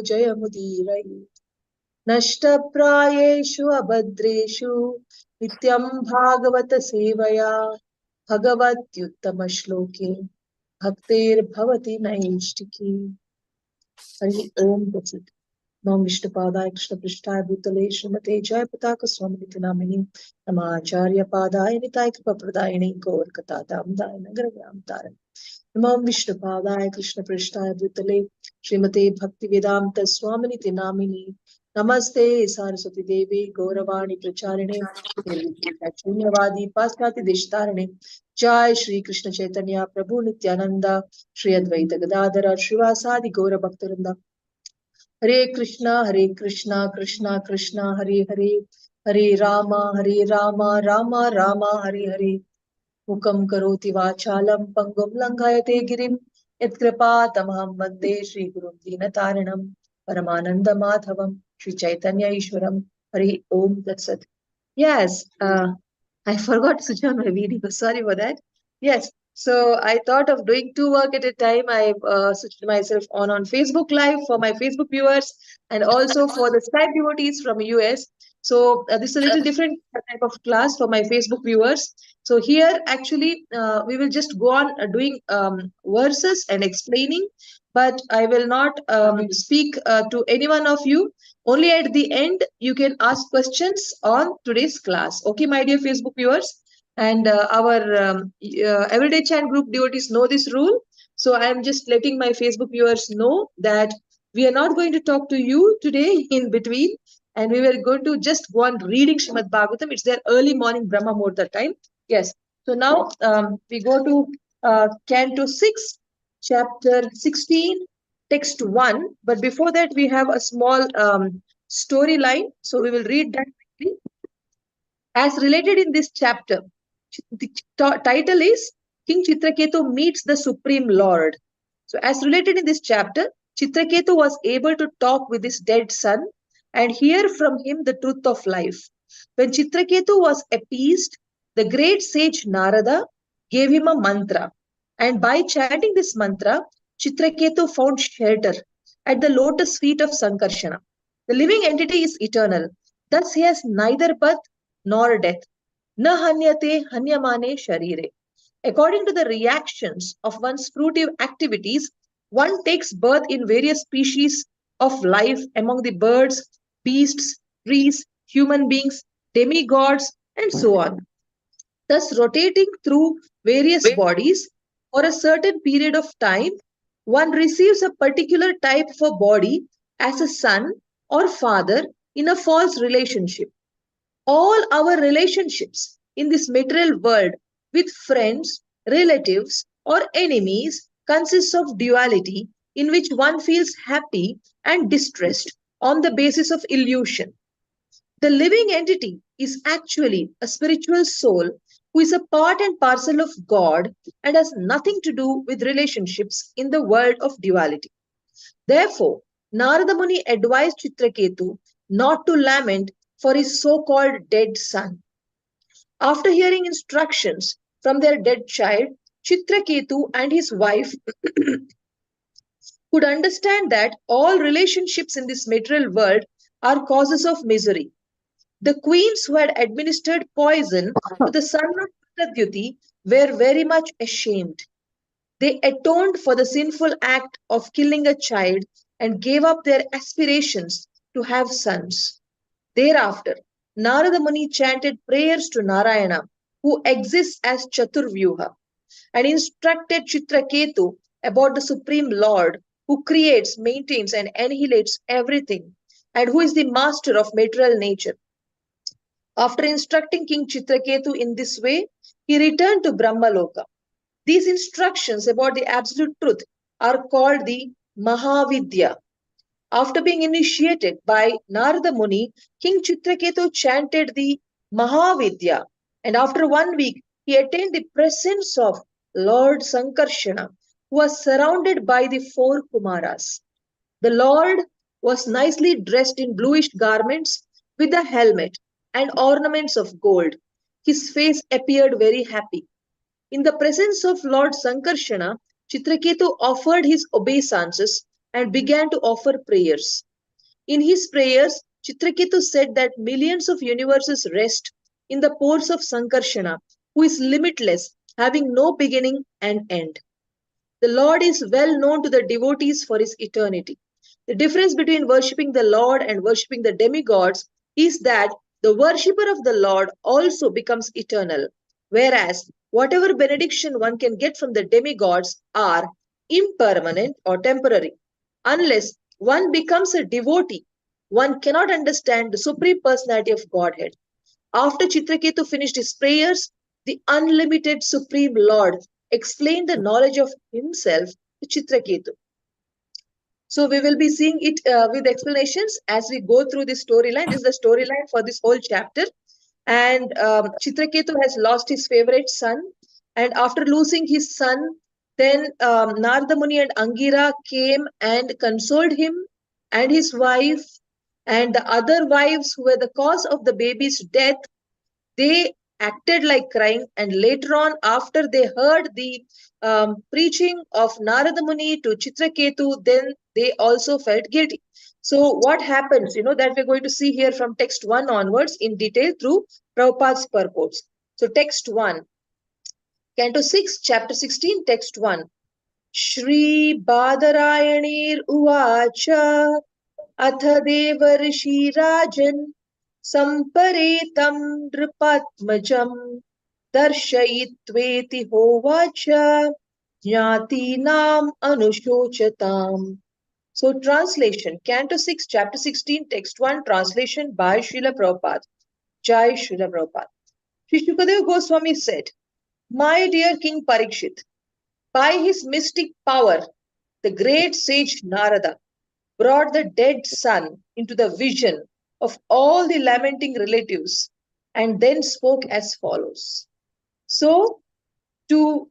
जयमुदीरये नष्टप्रायेषु अभद्रेषु नित्यं भागवत सेवया भगवत्युत्तमश्लोके भक्तिर्भवति नैष्टिकी। हरि ओम तत्सत्। नमो विष्णुपादाय कृष्णपृष्ठाय भूतले श्रीमते जयपताकस्वामिनिति नामिने नमाचार्यपादाय निताय कृपाप्रदायिने गौरकथाधामदाय नगरग्रामतारिणे नमो विष्णुपादाय कृष्णपृष्ठाय भूतले श्रीमते भक्तिवेदांत स्वामिनिति नामिने नमस्ते सारस्वती देवी गौरवाणी प्रचारिणे शून्यवादी पाश्चात्य देशतारिणे जय श्री कृष्ण चैतन्य प्रभु नित्यानंद श्री अद्वैत गदाधर श्रीवासादि गौर भक्तवृंदा हरे कृष्णा कृष्णा कृष्णा हरे हरे हरे राम राम राम हरे हरे मुखं करोति वाचालं पंगुं लंघयते गिरिं यत्कृपा तमहं वन्दे श्रीगुरुं दीनतारिणं परमानंद माधवं श्री चैतन्य ईश्वरं हरि ओम तत्सत्. Yes, I forgot to switch on my video. Sorry for that. Yes, so I thought of doing two work at a time. I switched myself on Facebook Live for my Facebook viewers and also for the Skype devotees from US. So this is a little different type of class for my Facebook viewers. So here actually we will just go on doing verses and explaining, but I will not speak to any one of you. Only at the end, you can ask questions on today's class. Okay, my dear Facebook viewers. And our everyday chant group devotees know this rule. So I am just letting my Facebook viewers know that we are not going to talk to you today in between. And we were going to just go on reading Srimad Bhagavatam. It's their early morning Brahma Muhurta time. Yes. So now we go to Canto 6, chapter 16, text 1. But before that, we have a small storyline. So we will read that quickly. As related in this chapter, the title is King Chitraketu meets the Supreme Lord. So as related in this chapter, Chitraketu was able to talk with his dead son and hear from him the truth of life. When Chitraketu was appeased, the great sage Narada gave him a mantra. And by chanting this mantra, Chitraketu found shelter at the lotus feet of Sankarshana. The living entity is eternal. Thus he has neither birth nor death. Na hanyate hanyamane sharire. According to the reactions of one's fruitive activities, one takes birth in various species of life among the birds, beasts, trees, human beings, demigods, and so on. Thus, rotating through various bodies for a certain period of time, one receives a particular type of a body as a son or father in a false relationship. All our relationships in this material world with friends, relatives, or enemies consists of duality in which one feels happy and distressed on the basis of illusion. The living entity is actually a spiritual soul who is a part and parcel of God and has nothing to do with relationships in the world of duality. Therefore, Narada Muni advised Chitraketu not to lament for his so-called dead son. After hearing instructions from their dead child, Chitraketu and his wife could understand that all relationships in this material world are causes of misery. The queens who had administered poison to the son of Pradyuti were very much ashamed. They atoned for the sinful act of killing a child and gave up their aspirations to have sons. Thereafter, Narada Muni chanted prayers to Narayana, who exists as Chaturvyuha, and instructed Chitraketu about the Supreme Lord, who creates, maintains, and annihilates everything, and who is the master of material nature. After instructing King Chitraketu in this way, he returned to Brahmaloka. These instructions about the absolute truth are called the Mahavidya. After being initiated by Narada Muni, King Chitraketu chanted the Mahavidya, and after 1 week he attained the presence of Lord Sankarshana, who was surrounded by the four Kumaras. The Lord was nicely dressed in bluish garments with a helmet and ornaments of gold. His face appeared very happy. In the presence of Lord Sankarshana, Chitraketu offered his obeisances and began to offer prayers. In his prayers, Chitraketu said that millions of universes rest in the pores of Sankarshana, who is limitless, having no beginning and end. The Lord is well known to the devotees for his eternity. The difference between worshipping the Lord and worshipping the demigods is that the worshipper of the Lord also becomes eternal, whereas whatever benediction one can get from the demigods are impermanent or temporary. Unless one becomes a devotee, one cannot understand the Supreme Personality of Godhead. After Chitraketu finished his prayers, the unlimited Supreme Lord explained the knowledge of himself to Chitraketu. So we will be seeing it with explanations as we go through this storyline. This is the storyline for this whole chapter. And Chitraketu has lost his favorite son. And after losing his son, then Narada Muni and Angira came and consoled him and his wife and the other wives who were the cause of the baby's death. They acted like crying, and later on, after they heard the preaching of Narada Muni to Chitraketu, then they also felt guilty. So what happens, that we're going to see here from text 1 onwards in detail through Prabhupada's purports. So text 1, Canto 6, chapter 16, text 1. Shri Badarayανir Uvacha अथ देवर्षिराजन् सम्परेतं नृपात्मजं दर्शयित्वेति होवाच ज्ञातीनाम् अनुशोचताम्. So translation, Canto 6, chapter 16, text 1, translation by Srila Prabhupada. Jai Srila Prabhupada. Sri Shukadeva Goswami said, My dear King Parikshit, by his mystic power, the great sage Narada brought the dead son into the vision of all the lamenting relatives and then spoke as follows. So, to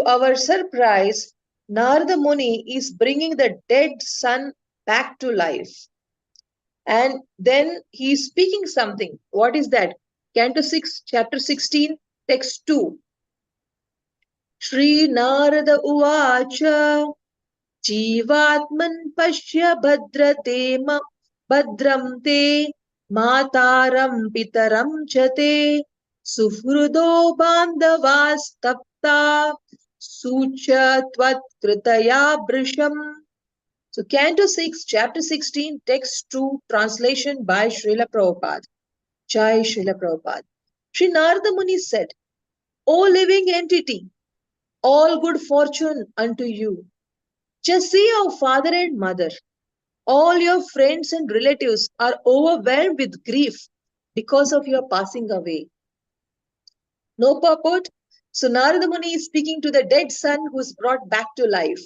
our surprise, Narada Muni is bringing the dead son back to life. And then he is speaking something. What is that? Canto 6, chapter 16, text 2. Shri Narada Uvacha जीवात्मन् पश्य भद्रं ते मातारं पितरं च ते सुहृदो बान्धवास्तप्ता सूच त्वत्कृतया भृशम्. So Canto 6, chapter 16, text 2, translation by Srila Prabhupada. Jai Srila Prabhupada. Sri Narada Muni said, O living entity, all good fortune unto you. Just see your father and mother. All your friends and relatives are overwhelmed with grief because of your passing away. No purport. So Narada Muni is speaking to the dead son who is brought back to life.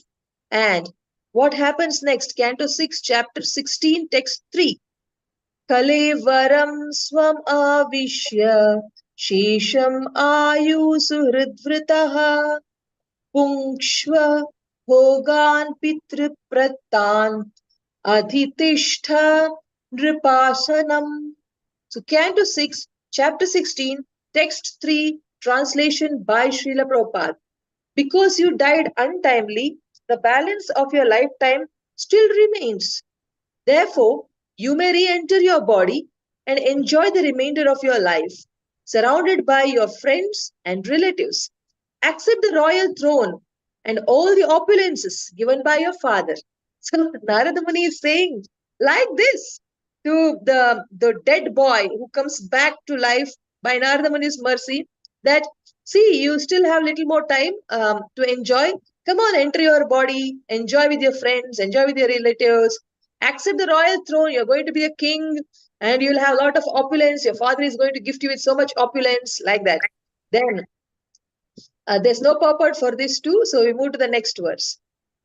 And what happens next? Canto 6, chapter 16, text 3. Kalevaram swam avishya shesham ayu suhridvritaha Pungshva Bhogan Pitriprattan Adhitishtha Nripasanam. So Canto 6, chapter 16, text 3, translation by Srila Prabhupada. Because you died untimely, the balance of your lifetime still remains. Therefore, you may re-enter your body and enjoy the remainder of your life, surrounded by your friends and relatives. Accept the royal throne and all the opulences given by your father. So Narada Muni is saying like this to the dead boy who comes back to life by Narada Muni's mercy that, see, you still have little more time to enjoy. Come on, enter your body, enjoy with your friends, enjoy with your relatives, accept the royal throne. You're going to be a king and you'll have a lot of opulence. Your father is going to gift you with so much opulence like that. Then there's no purport for this too, so we move to the next verse.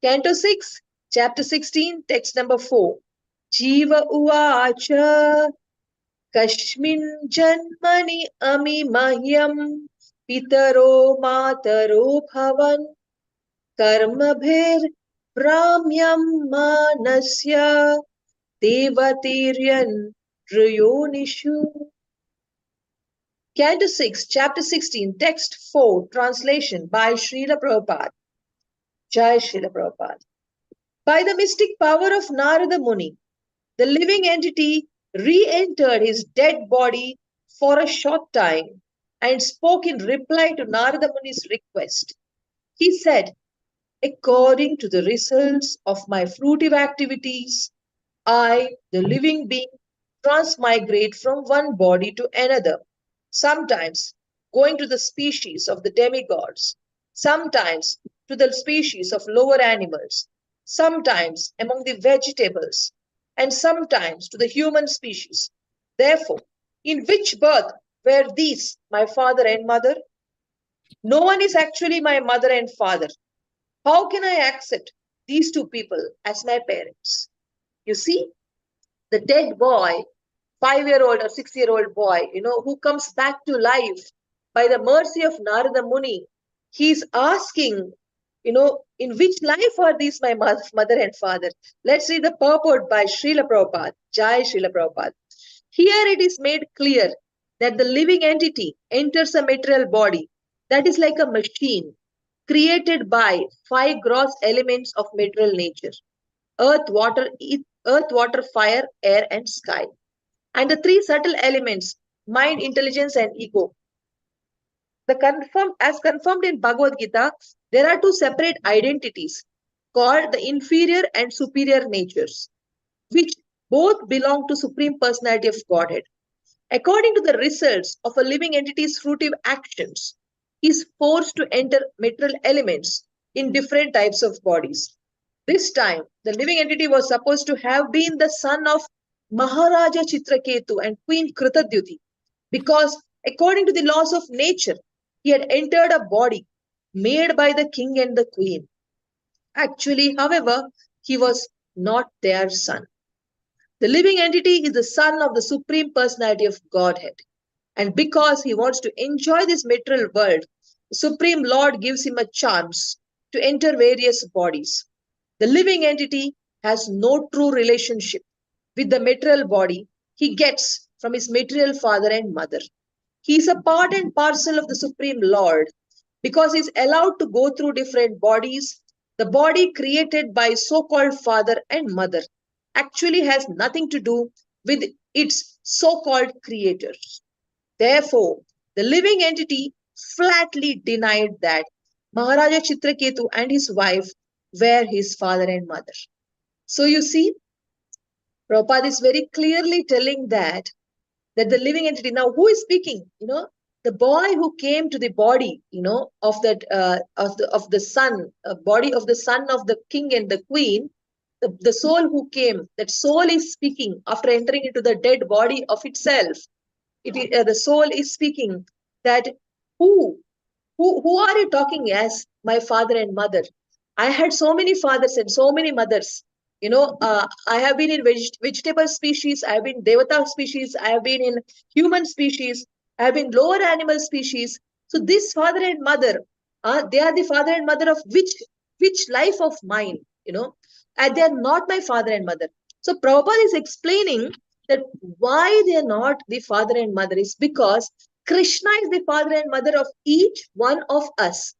Canto 6, chapter 16, text number 4. Jiva uvacha kashmin janmani ami mahyam pitaro mataro bhavan karmabhir pramyam manasya devatiryan ruyonishu. Canto 6, chapter 16, text 4, translation by Srila Prabhupada. Jai Srila Prabhupada. By the mystic power of Narada Muni, the living entity re-entered his dead body for a short time and spoke in reply to Narada Muni's request. He said, according to the results of my fruitive activities, I, the living being, transmigrate from one body to another, sometimes going to the species of the demigods, sometimes to the species of lower animals, sometimes among the vegetables, and sometimes to the human species. Therefore, in which birth were these my father and mother? No one is actually my mother and father. How can I accept these two people as my parents? You see, the dead boy, 5-year-old or 6-year-old boy, who comes back to life by the mercy of Narada Muni, he's asking, in which life are these my mother and father? Let's read the purport by Srila Prabhupada, Jai Srila Prabhupada. Here it is made clear that the living entity enters a material body that is like a machine created by 5 gross elements of material nature: earth, water, fire, air, and sky. And the 3 subtle elements, mind, intelligence, and ego. As confirmed in Bhagavad Gita, there are 2 separate identities called the inferior and superior natures, which both belong to Supreme Personality of Godhead. According to the results of a living entity's fruitive actions, he is forced to enter material elements in different types of bodies. This time, the living entity was supposed to have been the son of Maharaja Chitraketu and Queen Kritadyuti, because according to the laws of nature, he had entered a body made by the king and the queen. Actually, however, he was not their son. The living entity is the son of the Supreme Personality of Godhead. And because he wants to enjoy this material world, the Supreme Lord gives him a chance to enter various bodies. The living entity has no true relationship with the material body he gets from his material father and mother. He is a part and parcel of the Supreme Lord because he is allowed to go through different bodies. The body created by so-called father and mother actually has nothing to do with its so-called creators. Therefore, the living entity flatly denied that Maharaja Chitraketu and his wife were his father and mother. So you see, Prabhupada is very clearly telling that the living entity, now who is speaking? The boy who came to the body, of the son, body of the son of the king and the queen, the soul who came, that soul is speaking after entering into the dead body of itself. The soul is speaking that who who are you talking as my father and mother? I had so many fathers and so many mothers. I have been in vegetable species, I have been devata species, I have been in human species, I have been lower animal species. So this father and mother, they are the father and mother of which life of mine, and they are not my father and mother. So Prabhupada is explaining that why they are not the father and mother is because Krishna is the father and mother of each one of us.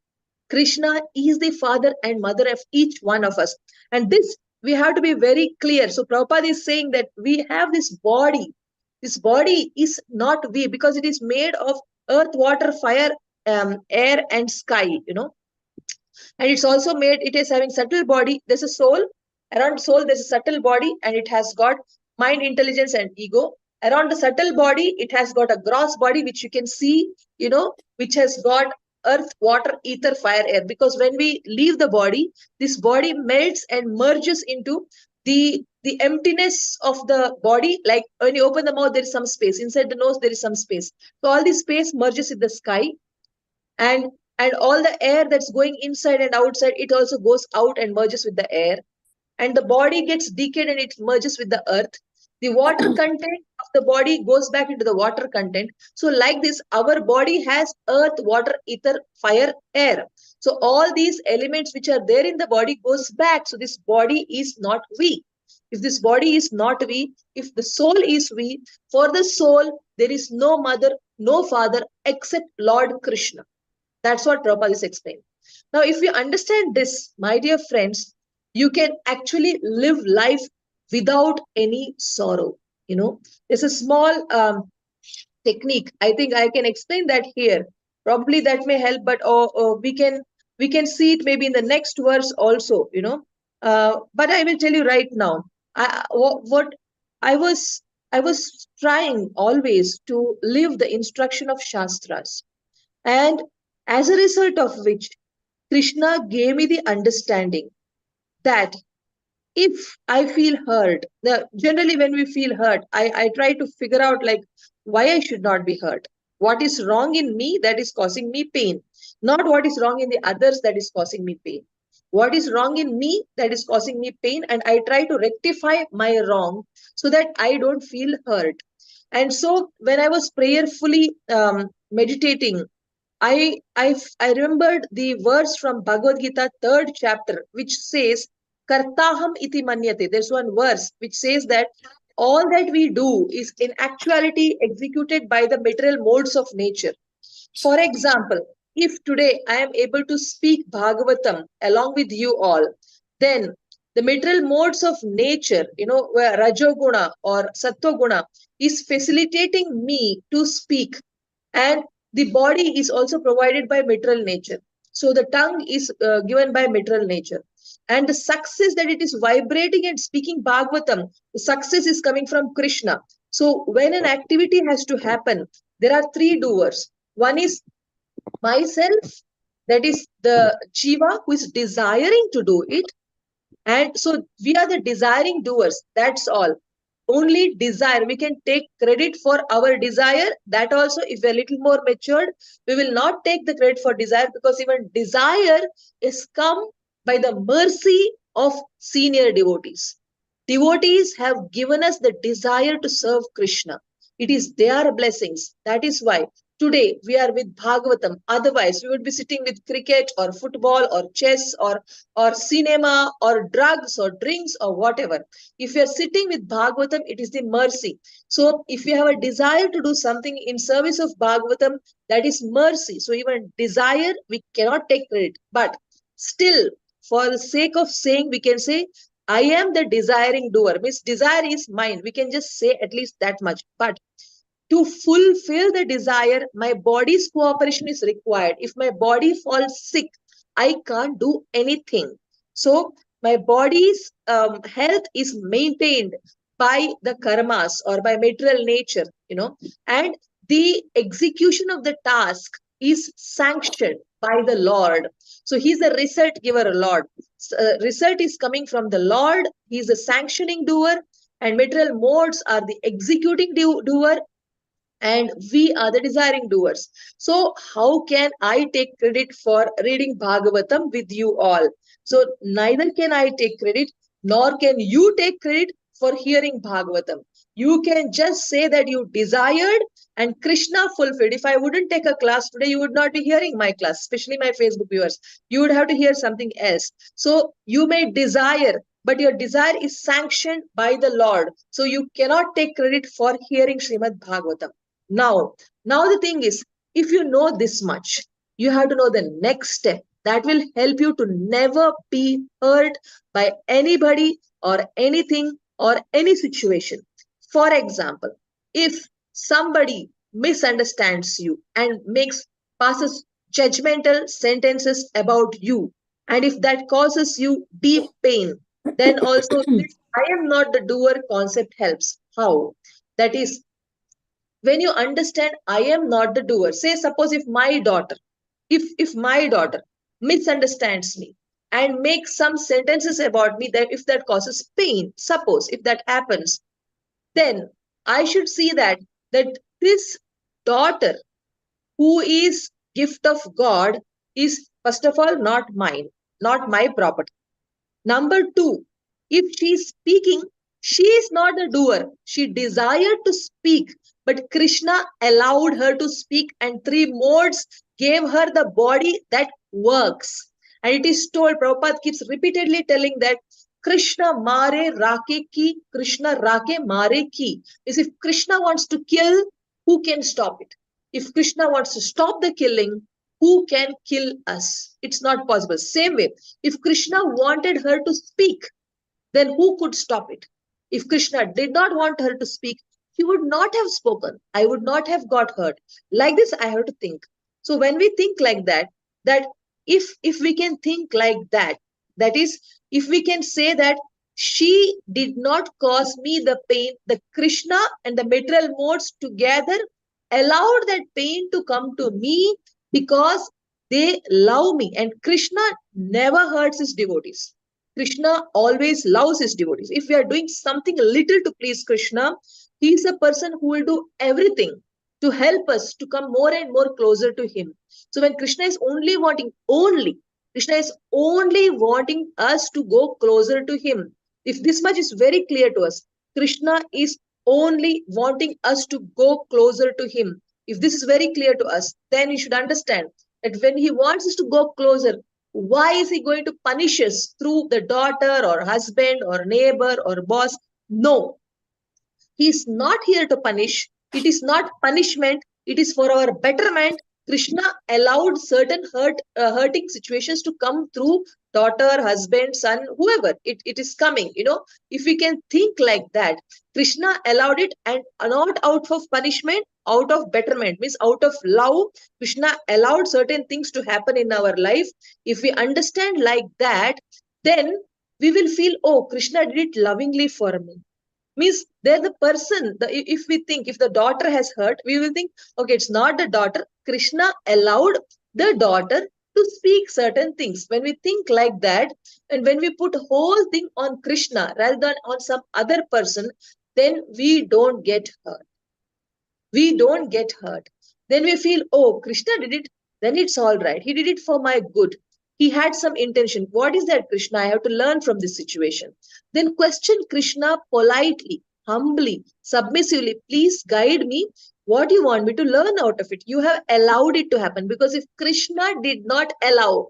Krishna is the father and mother of each one of us. And this we have to be very clear. So Prabhupada is saying that we have this body. This body is not we because it is made of earth, water, fire, air, and sky, and it's also made, it is having subtle body. There's a soul. Around soul, there's a subtle body, and it has got mind, intelligence, and ego. Around the subtle body, it has got a gross body, which you can see, which has got earth, water, ether, fire, air. Because when we leave the body, this body melts and merges into the emptiness of the body. Like when you open the mouth, there is some space. Inside the nose, there is some space. So all this space merges with the sky, and all the air that's going inside and outside, it also goes out and merges with the air, and the body gets decayed and it merges with the earth. The water content of the body goes back into the water content. So like this, our body has earth, water, ether, fire, air. So all these elements which are there in the body goes back. So this body is not we. If this body is not we, if the soul is we, for the soul there is no mother, no father except Lord Krishna. That's what Prabhupada is explaining. Now, if we understand this, my dear friends, you can actually live life without any sorrow. There's a small technique. I think I can explain that here. Probably that may help, but we can see it maybe in the next verse also. But I will tell you right now. What I was I was trying always to live the instruction of Shastras, and as a result of which, Krishna gave me the understanding that if I feel hurt, generally when we feel hurt, I try to figure out like why I should not be hurt. What is wrong in me that is causing me pain? Not what is wrong in the others that is causing me pain. What is wrong in me that is causing me pain? And I try to rectify my wrong so that I don't feel hurt. And so when I was prayerfully meditating, I remembered the verse from Bhagavad Gita, third chapter, which says, Kartaham iti manyate. There's one verse which says that all that we do is in actuality executed by the material modes of nature. For example, if today I am able to speak Bhagavatam along with you all, then the material modes of nature, where Rajoguna or Sattoguna is facilitating me to speak, and the body is also provided by material nature. So the tongue is given by material nature, and the success that it is vibrating and speaking Bhagavatam, the success is coming from Krishna. So when an activity has to happen, there are three doers. One is myself, that is the Jiva who is desiring to do it. And so we are the desiring doers. That's all. Only desire. We can take credit for our desire. That also, if we're a little more matured, we will not take the credit for desire, because even desire is come by the mercy of senior devotees. Devotees have given us the desire to serve Krishna. It is their blessings. That is why today we are with Bhagavatam. Otherwise, we would be sitting with cricket or football or chess or cinema or drugs or drinks or whatever. If you are sitting with Bhagavatam, it is the mercy. So if you have a desire to do something in service of Bhagavatam, that is mercy. So even desire, we cannot take credit. But still, for the sake of saying, we can say, I am the desiring doer. Means desire is mine. We can just say at least that much. But to fulfill the desire, my body's cooperation is required. If my body falls sick, I can't do anything. So my body's health is maintained by the karmas or by material nature, and the execution of the task is sanctioned by the Lord. So he's the result giver, Lord. Result is coming from the Lord. He's the sanctioning doer, and material modes are the executing doer, and we are the desiring doers. So how can I take credit for reading Bhagavatam with you all? So neither can I take credit, nor can you take credit for hearing Bhagavatam. You can just say that you desired and Krishna fulfilled. If I wouldn't take a class today, you would not be hearing my class, especially my Facebook viewers. You would have to hear something else. So you may desire, but your desire is sanctioned by the Lord. So you cannot take credit for hearing Srimad Bhagavatam. Now the thing is, if you know this much, you have to know the next step that will help you to never be hurt by anybody or anything or any situation. For example, if somebody misunderstands you and passes judgmental sentences about you, and if that causes you deep pain, then also this I am not the doer concept helps. How? That is, when you understand I am not the doer. Say suppose if my daughter misunderstands me and makes some sentences about me, that if that causes pain, suppose if that happens, then I should see that this daughter, who is gift of God, is first of all not mine, not my property. Number two, if she is speaking, she is not the doer. She desired to speak, but Krishna allowed her to speak, and three modes gave her the body that works. And it is told, Prabhupada keeps repeatedly telling that Krishna mare rake ki, Krishna rake mare ki. Is if Krishna wants to kill, who can stop it? If Krishna wants to stop the killing, who can kill us? It's not possible. Same way, if Krishna wanted her to speak, then who could stop it? If Krishna did not want her to speak, he would not have spoken. I would not have got hurt. Like this, I have to think. So when we think like that, that if we can think like that, that is, if we can say that she did not cause me the pain, the Krishna and the material modes together allowed that pain to come to me because they love me. And Krishna never hurts his devotees. Krishna always loves his devotees. If we are doing something little to please Krishna, he is a person who will do everything to help us to come more and more closer to him. So when Krishna is Krishna is only wanting us to go closer to him. If this much is very clear to us, Krishna is only wanting us to go closer to him. If this is very clear to us, then you should understand that when he wants us to go closer, why is he going to punish us through the daughter or husband or neighbor or boss? No, he is not here to punish. It is not punishment. It is for our betterment. Krishna allowed certain hurting situations to come through daughter, husband, son, whoever. It is coming. If we can think like that, Krishna allowed it and not out of punishment, out of betterment, means out of love. Krishna allowed certain things to happen in our life. If we understand like that, then we will feel, oh, Krishna did it lovingly for me. Means they're the person, if we think, if the daughter has hurt, we will think, okay, it's not the daughter. Krishna allowed the daughter to speak certain things. When we think like that, and when we put whole thing on Krishna rather than on some other person, then we don't get hurt. We don't get hurt. Then we feel, oh, Krishna did it, then it's all right. He did it for my good. He had some intention. What is that, Krishna? I have to learn from this situation. Then question Krishna politely, humbly, submissively. Please guide me. What do you want me to learn out of it? You have allowed it to happen. Because if Krishna did not allow,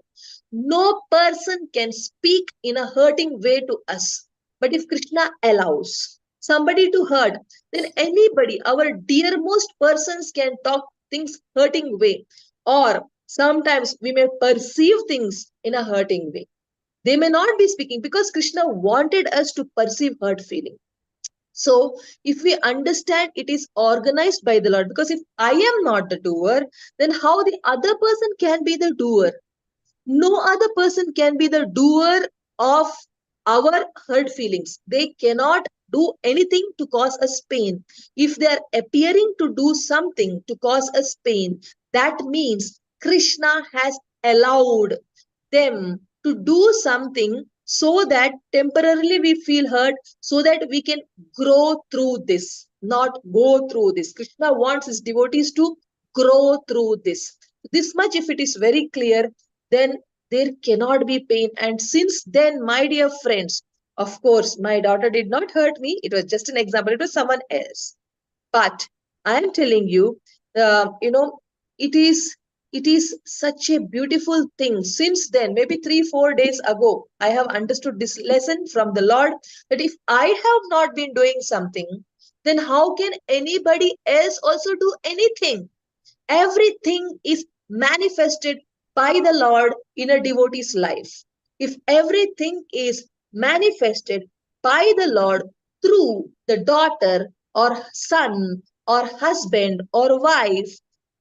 no person can speak in a hurting way to us. But if Krishna allows somebody to hurt, then anybody, our dearmost persons, can talk things hurting way. Or sometimes we may perceive things in a hurting way. They may not be speaking because Krishna wanted us to perceive hurt feeling. So if we understand it is organized by the Lord, because if I am not the doer, then how the other person can be the doer? No other person can be the doer of our hurt feelings. They cannot do anything to cause us pain. If they are appearing to do something to cause us pain, that means Krishna has allowed them to do something so that temporarily we feel hurt, so that we can grow through this, not go through this. Krishna wants his devotees to grow through this. This much, if it is very clear, then there cannot be pain. And since then, my dear friends, of course, my daughter did not hurt me. It was just an example. It was someone else. But I am telling you, it is such a beautiful thing. Since then, maybe 3-4 days ago, I have understood this lesson from the Lord, that if I have not been doing something, then how can anybody else also do anything? Everything is manifested by the Lord in a devotee's life. If everything is manifested by the Lord through the daughter or son or husband or wife,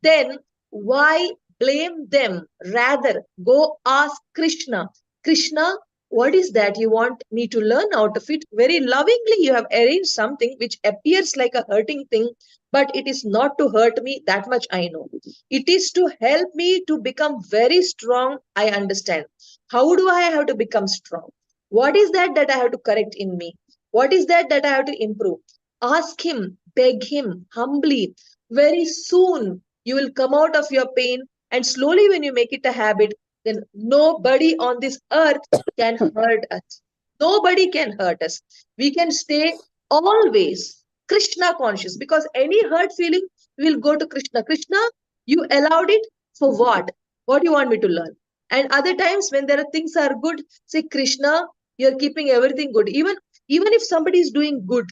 then why blame them? Rather, go ask Krishna. Krishna, what is that you want me to learn out of it? Very lovingly, you have arranged something which appears like a hurting thing, but it is not to hurt me. That much I know. It is to help me to become very strong. I understand. How do I have to become strong? What is that I have to correct in me? What is that I have to improve? Ask him, beg him humbly. Very soon you will come out of your pain, and slowly, when you make it a habit, then nobody on this earth can hurt us. Nobody can hurt us. We can stay always Krishna conscious, because any hurt feeling will go to Krishna. Krishna, you allowed it for what? What do you want me to learn? And other times when there are things are good, say, Krishna, you're keeping everything good. Even if somebody is doing good,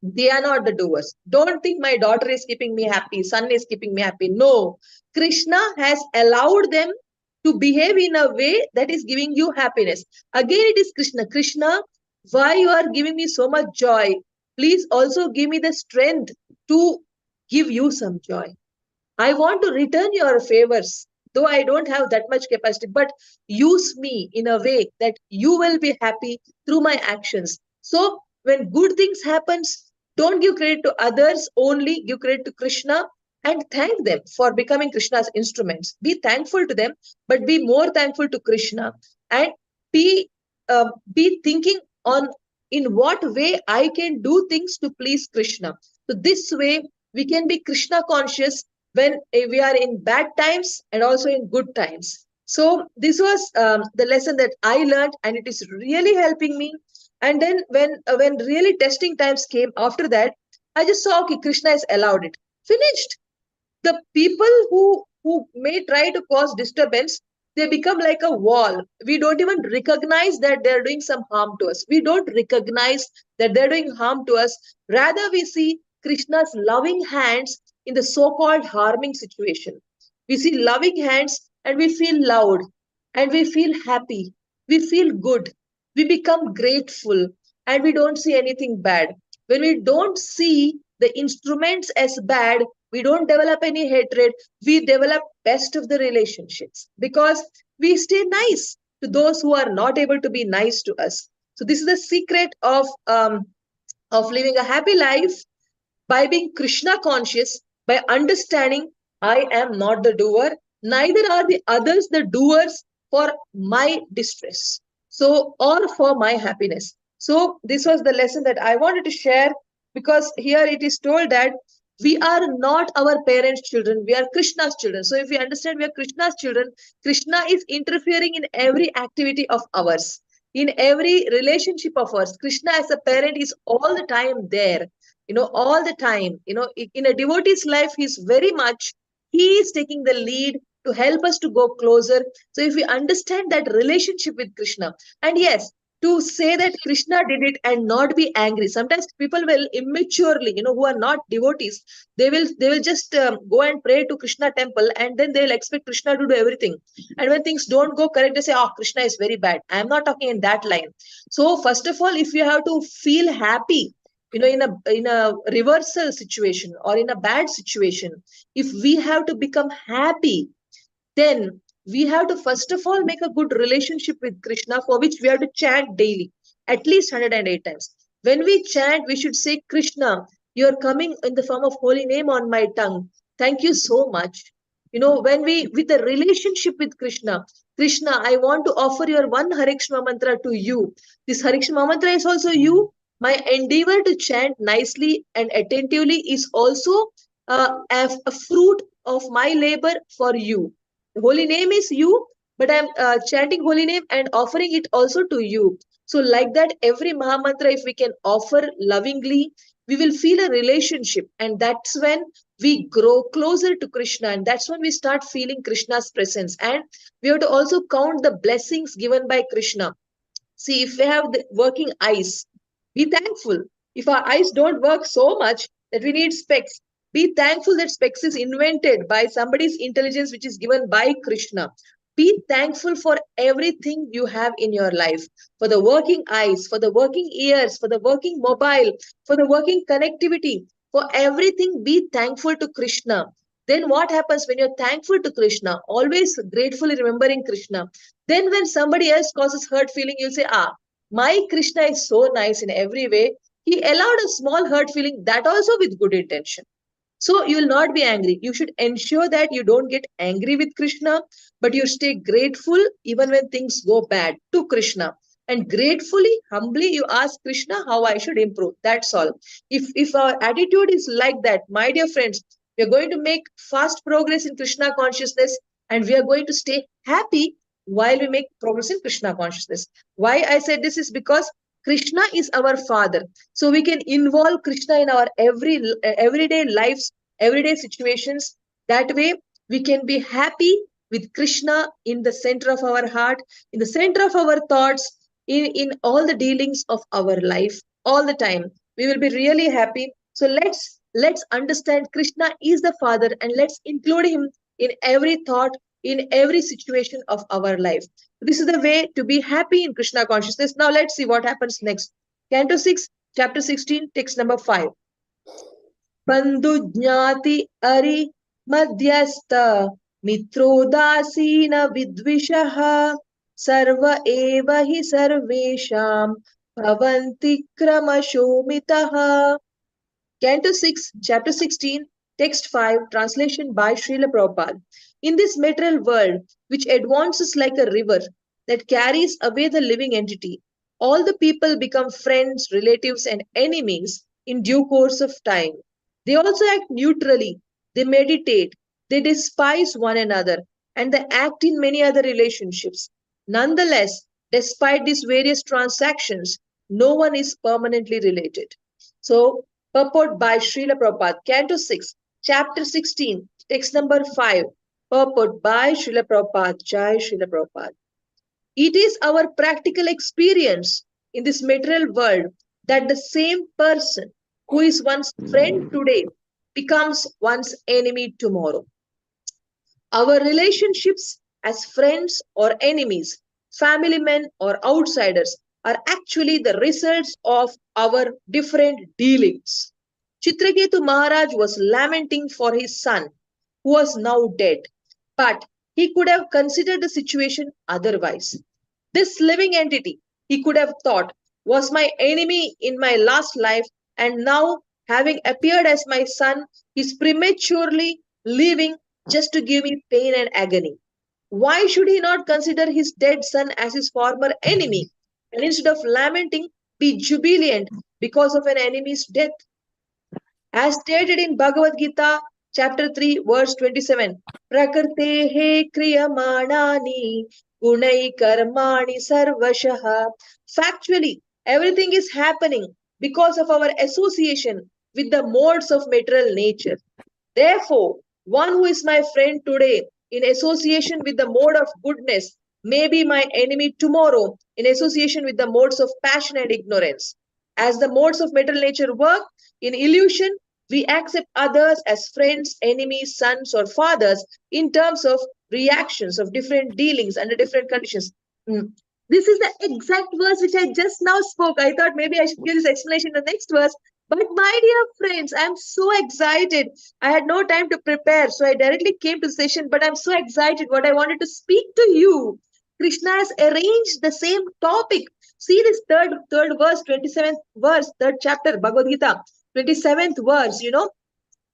They are not the doers. Don't think my daughter is keeping me happy, son is keeping me happy. No, Krishna has allowed them to behave in a way that is giving you happiness. Again, it is Krishna. Krishna, why you are giving me so much joy? Please also give me the strength to give you some joy. I want to return your favors, though I don't have that much capacity, but use me in a way that you will be happy through my actions. So when good things happens, don't give credit to others, only give credit to Krishna and thank them for becoming Krishna's instruments. Be thankful to them, but be more thankful to Krishna and be be thinking on in what way I can do things to please Krishna. So this way we can be Krishna conscious when we are in bad times and also in good times. So this was the lesson that I learned, and it is really helping me. And then when really testing times came after that, I just saw, okay, Krishna has allowed it. Finished. The people who may try to cause disturbance, they become like a wall. We don't even recognize that they're doing some harm to us. We don't recognize that they're doing harm to us. Rather, we see Krishna's loving hands in the so-called harming situation. We see loving hands and we feel loud and we feel happy. We feel good. We become grateful and we don't see anything bad. When we don't see the instruments as bad, we don't develop any hatred. We develop best of the relationships because we stay nice to those who are not able to be nice to us. So this is the secret of living a happy life, by being Krishna conscious, by understanding I am not the doer, neither are the others the doers for my distress. So, or for my happiness. So, this was the lesson that I wanted to share, because here it is told that we are not our parents' children, we are Krishna's children. So, if we understand we are Krishna's children, Krishna is interfering in every activity of ours, in every relationship of ours. Krishna as a parent is all the time there, all the time. In a devotee's life, he's very much, he is taking the lead to help us to go closer. So if we understand that relationship with Krishna, and yes, to say that Krishna did it and not be angry. Sometimes people will immaturely, who are not devotees, they will just go and pray to Krishna temple, and then they'll expect Krishna to do everything. And when things don't go correct, they say, "Oh, Krishna is very bad." I am not talking in that line. So first of all, if you have to feel happy, in a reversal situation or in a bad situation, if we have to become happy, then we have to first of all make a good relationship with Krishna, for which we have to chant daily, at least 108 times. When we chant, we should say, Krishna, you are coming in the form of holy name on my tongue. Thank you so much. When we, with a relationship with Krishna, Krishna, I want to offer your one Hare Krishna mantra to you. This Hare Krishna mantra is also you. My endeavor to chant nicely and attentively is also a fruit of my labor for you. The holy name is you, but I'm chanting holy name and offering it also to you. So, like that, every Mahamantra, if we can offer lovingly, we will feel a relationship. And that's when we grow closer to Krishna. And that's when we start feeling Krishna's presence. And we have to also count the blessings given by Krishna. See, if we have the working eyes, be thankful. If our eyes don't work so much that we need specs, be thankful that specs is invented by somebody's intelligence, which is given by Krishna. Be thankful for everything you have in your life, for the working eyes, for the working ears, for the working mobile, for the working connectivity, for everything. Be thankful to Krishna. Then what happens when you're thankful to Krishna, always gratefully remembering Krishna? Then when somebody else causes hurt feeling, you'll say, my Krishna is so nice in every way. He allowed a small hurt feeling, that also with good intention. So you will not be angry. You should ensure that you don't get angry with Krishna, but you stay grateful even when things go bad to Krishna. And gratefully, humbly, you ask Krishna how I should improve. That's all. If our attitude is like that, my dear friends, we are going to make fast progress in Krishna consciousness, and we are going to stay happy while we make progress in Krishna consciousness. Why I said this is because Krishna is our father. So we can involve Krishna in our everyday lives, everyday situations. That way we can be happy with Krishna in the center of our heart, in the center of our thoughts, in all the dealings of our life, all the time. we will be really happy. So let's understand Krishna is the Father, and let's include him in every thought, in every situation of our life. This is the way to be happy in Krishna consciousness. Now let's see what happens next. Canto 6, chapter 16, text number 5. बंधु ज्ञाति अरि मध्यस्थ मित्रोदासीन विद्विषः सर्व एव हि सर्वेषां भवन्ति क्रमशोमितः. Canto 6, chapter 16, text 5, translation by Srila Prabhupada. In this material world, which advances like a river that carries away the living entity, all the people become friends, relatives, and enemies in due course of time. They also act neutrally, they meditate, they despise one another, and they act in many other relationships. Nonetheless, despite these various transactions, no one is permanently related. So, purport by Srila Prabhupada, Canto 6, Chapter 16, text number 5. Purport by Srila Prabhupada, Jai Srila Prabhupada. It is our practical experience in this material world that the same person who is one's friend today becomes one's enemy tomorrow. Our relationships as friends or enemies, family men or outsiders, are actually the results of our different dealings. Chitraketu Maharaj was lamenting for his son, who was now dead, but he could have considered the situation otherwise. This living entity, he could have thought, was my enemy in my last life, and now, having appeared as my son, is prematurely leaving just to give me pain and agony. Why should he not consider his dead son as his former enemy, and instead of lamenting, be jubilant because of an enemy's death? As stated in Bhagavad Gita, chapter 3, verse 27, Prakrtehe kriyamanani gunai karmani sarvashaha. Factually, everything is happening because of our association with the modes of material nature. Therefore, one who is my friend today in association with the mode of goodness may be my enemy tomorrow in association with the modes of passion and ignorance. As the modes of material nature work in illusion, we accept others as friends, enemies, sons, or fathers in terms of reactions of different dealings under different conditions. This is the exact verse which I just now spoke. I thought maybe I should give this explanation in the next verse. But my dear friends, I'm so excited. I had no time to prepare, so I directly came to the session, but I'm so excited what I wanted to speak to you. Krishna has arranged the same topic. See this third verse, 27th verse, third chapter, Bhagavad Gita, 27th verse,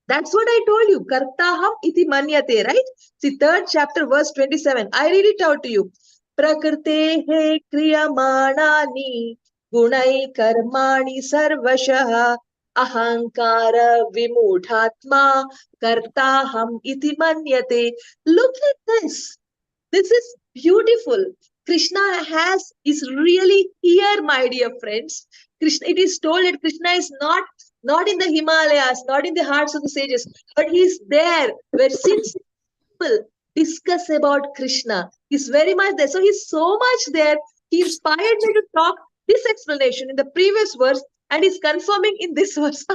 That's what I told you. Kartaham iti manyate, right? See, third chapter, verse 27. I read it out to you. Prakrtehe kriyamanani gunai karmani sarvashah ahankara vimudhatma kartaham iti manyate. Look at this. This is beautiful. Krishna is really here, my dear friends. Krishna, it is told that Krishna is not in the Himalayas, not in the hearts of the sages, but he is there where since people discuss about Krishna. He's very much there. So he's so much there. He inspired me to talk this explanation in the previous verse, and he's confirming in this verse.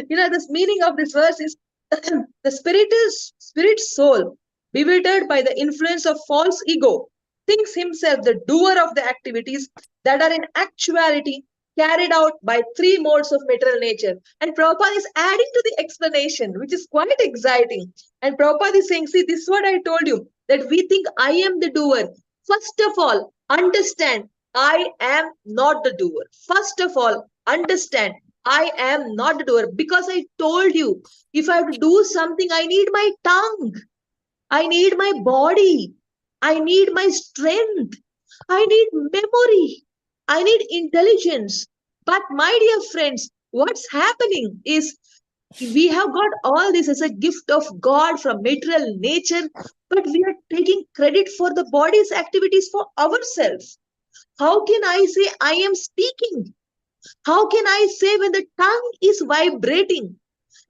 This meaning of this verse is the spirit soul, bewildered by the influence of false ego, thinks himself the doer of the activities that are in actuality carried out by three modes of material nature. And Prabhupada is adding to the explanation, which is quite exciting. And Prabhupada is saying, see, this is what I told you, that we think I am the doer. First of all, understand, I am not the doer. First of all, understand, I am not the doer. Because I told you, if I have to do something, I need my tongue. I need my body. I need my strength. I need memory. I need intelligence. But my dear friends, what's happening is we have got all this as a gift of God from material nature, but we are taking credit for the body's activities for ourselves. How can I say I am speaking? How can I say when the tongue is vibrating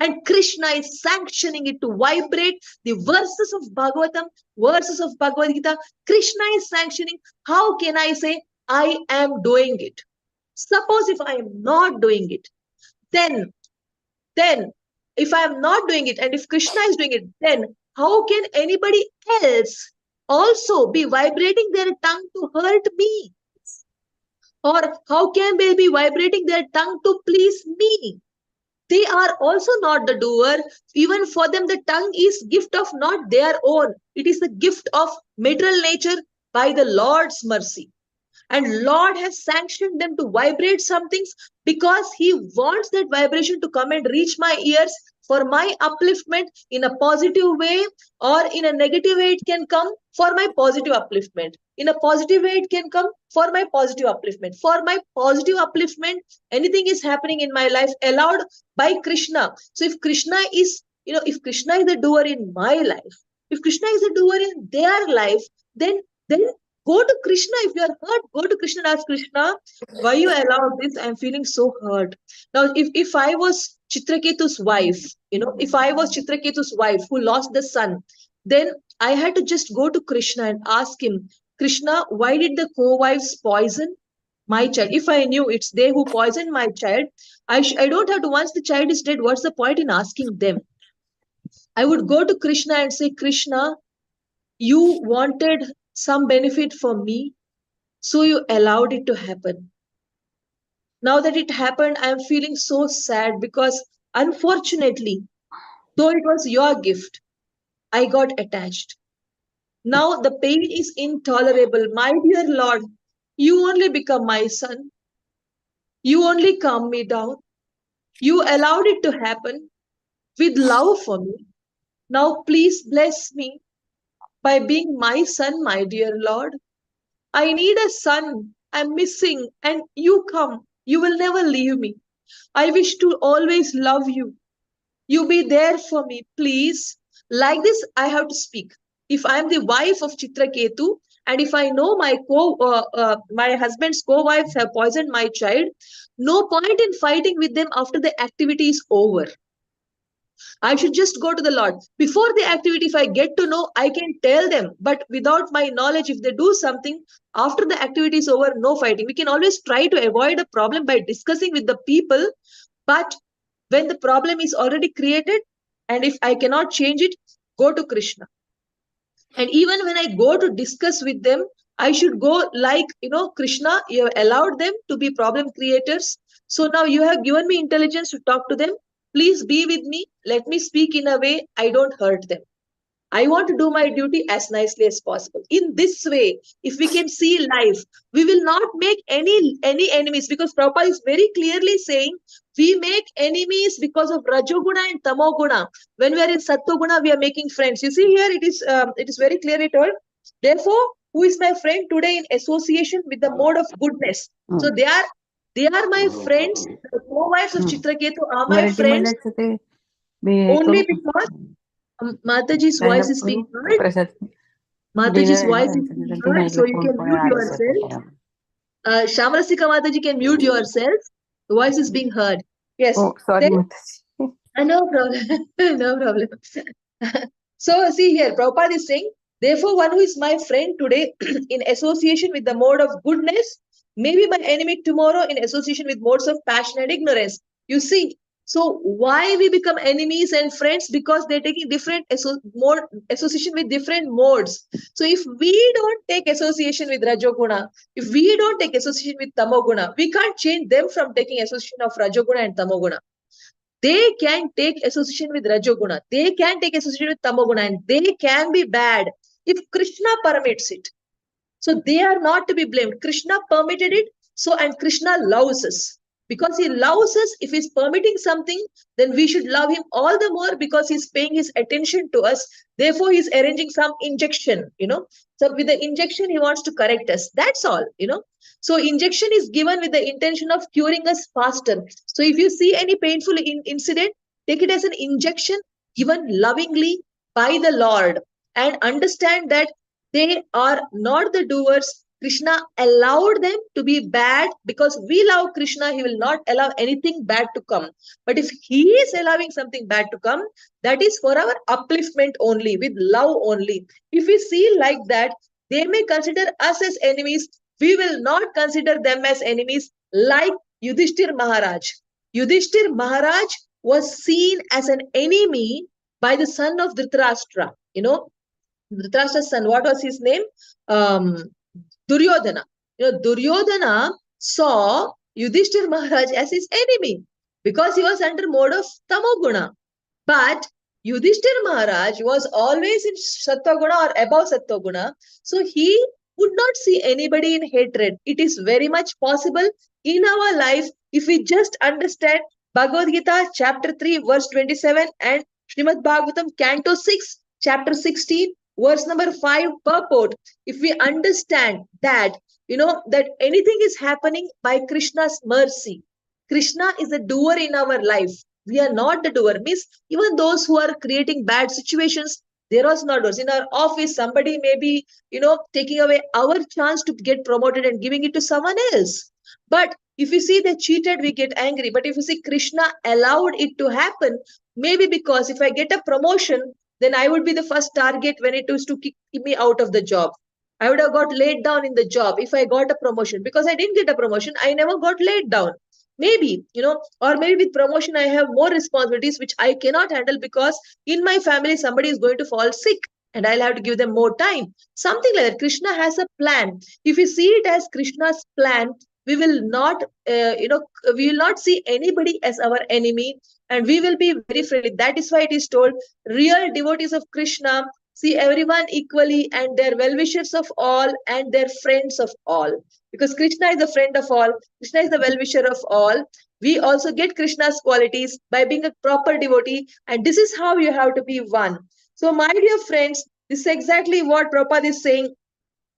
and Krishna is sanctioning it to vibrate the verses of Bhagavatam, verses of Bhagavad Gita? Krishna is sanctioning. How can I say I am doing it? Suppose if I am not doing it, then if I am not doing it, and if Krishna is doing it, then how can anybody else also be vibrating their tongue to hurt me? Or how can they be vibrating their tongue to please me? They are also not the doer. Even for them, the tongue is gift of not their own. It is the gift of material nature by the Lord's mercy. And Lord has sanctioned them to vibrate some things because he wants that vibration to come and reach my ears for my upliftment in a positive way, or in a negative way it can come for my positive upliftment. In a positive way it can come for my positive upliftment. For my positive upliftment, anything is happening in my life allowed by Krishna. So if Krishna is, if Krishna is the doer in my life, if Krishna is the doer in their life, then go to Krishna. If you are hurt, go to Krishna and ask Krishna, why you allowed this? I'm feeling so hurt. Now, if I was Chitraketu's wife, if I was Chitraketu's wife who lost the son, then I had to just go to Krishna and ask him, Krishna, why did the co-wives poison my child? If I knew it's they who poisoned my child, I don't have to, once the child is dead, what's the point in asking them? I would go to Krishna and say, Krishna, you wanted some benefit for me, so you allowed it to happen. Now that it happened, I am feeling so sad because unfortunately, though it was your gift, I got attached. Now the pain is intolerable. My dear Lord, you only become my son. You only calm me down. You allowed it to happen with love for me. Now please bless me by being my son, my dear Lord. I need a son. I'm missing, and you come. You will never leave me. I wish to always love you. You be there for me, please. Like this, I have to speak. If I am the wife of Chitraketu, and if I know my husband's co-wives have poisoned my child, no point in fighting with them after the activity is over. I should just go to the Lord. Before the activity, if I get to know, I can tell them. But without my knowledge, if they do something, after the activity is over, no fighting. We can always try to avoid a problem by discussing with the people. But when the problem is already created, and if I cannot change it, go to Krishna. And even when I go to discuss with them, I should go like, Krishna, you have allowed them to be problem creators. So now you have given me intelligence to talk to them. Please be with me. Let me speak in a way I don't hurt them. I want to do my duty as nicely as possible. In this way, if we can see life, we will not make any enemies, because Prabhupada is very clearly saying we make enemies because of Rajoguna and Tamoguna. When we are in Sattoguna, we are making friends. You see here, it is very clearly told. Therefore, who is my friend today in association with the mode of goodness? So they are my friends. The co-wives of Chitraketu are my friends only because Mataji's voice is being heard. Mataji's voice is being heard, so you can mute yourself. Shamarasika Mataji can mute yourself. The voice is being heard. Yes. Oh, sorry, Mataji. No problem. No problem. So see here, Prabhupada is saying, therefore one who is my friend today in association with the mode of goodness may be my enemy tomorrow in association with modes of passion and ignorance. You see, so why we become enemies and friends? Because they're taking different association with different modes. So if we don't take association with Rajoguna, if we don't take association with Tamoguna, we can't change them from taking association of Rajoguna and Tamoguna. They can take association with Rajoguna, they can take association with Tamoguna, and they can be bad if Krishna permits it. So they are not to be blamed. Krishna permitted it, so, and Krishna loves us. Because he loves us, if he's permitting something, then we should love him all the more because he's paying his attention to us. Therefore, he's arranging some injection, So with the injection, he wants to correct us. That's all, So injection is given with the intention of curing us faster. So if you see any painful incident, take it as an injection given lovingly by the Lord, and understand that they are not the doers. Krishna allowed them to be bad because we love Krishna. He will not allow anything bad to come. But if he is allowing something bad to come, that is for our upliftment only, with love only. If we see like that, they may consider us as enemies. We will not consider them as enemies like Yudhishthir Maharaj. Yudhishthir Maharaj was seen as an enemy by the son of Dhritarashtra. Dhritarashtra's son, what was his name? Um, Duryodhana. Duryodhana saw Yudhishthir Maharaj as his enemy because he was under mode of tamoguna. But Yudhishthir Maharaj was always in Sattva-guna or above Sattva-guna. So he would not see anybody in hatred. It is very much possible in our life if we just understand Bhagavad Gita chapter 3 verse 27 and Srimad Bhagvatam canto 6 chapter 16 verse number 5 purport. If we understand that, that anything is happening by Krishna's mercy. Krishna is a doer in our life. We are not the doer. Means even those who are creating bad situations, there was not doers. In our office, somebody may be, taking away our chance to get promoted and giving it to someone else. But if you see they cheated, we get angry. But if you see Krishna allowed it to happen, maybe because if I get a promotion, then I would be the first target when it was to kick me out of the job. I would have got laid down in the job if I got a promotion. Because I didn't get a promotion, I never got laid down. Maybe, or maybe with promotion, I have more responsibilities which I cannot handle because in my family, somebody is going to fall sick and I'll have to give them more time. Something like that. Krishna has a plan. If you see it as Krishna's plan, we will not, we will not see anybody as our enemy and we will be very friendly. That is why it is told real devotees of Krishna see everyone equally and their well-wishers of all and their friends of all. Because Krishna is the friend of all, Krishna is the well-wisher of all. We also get Krishna's qualities by being a proper devotee, and this is how you have to be one. So, my dear friends, this is exactly what Prabhupada is saying,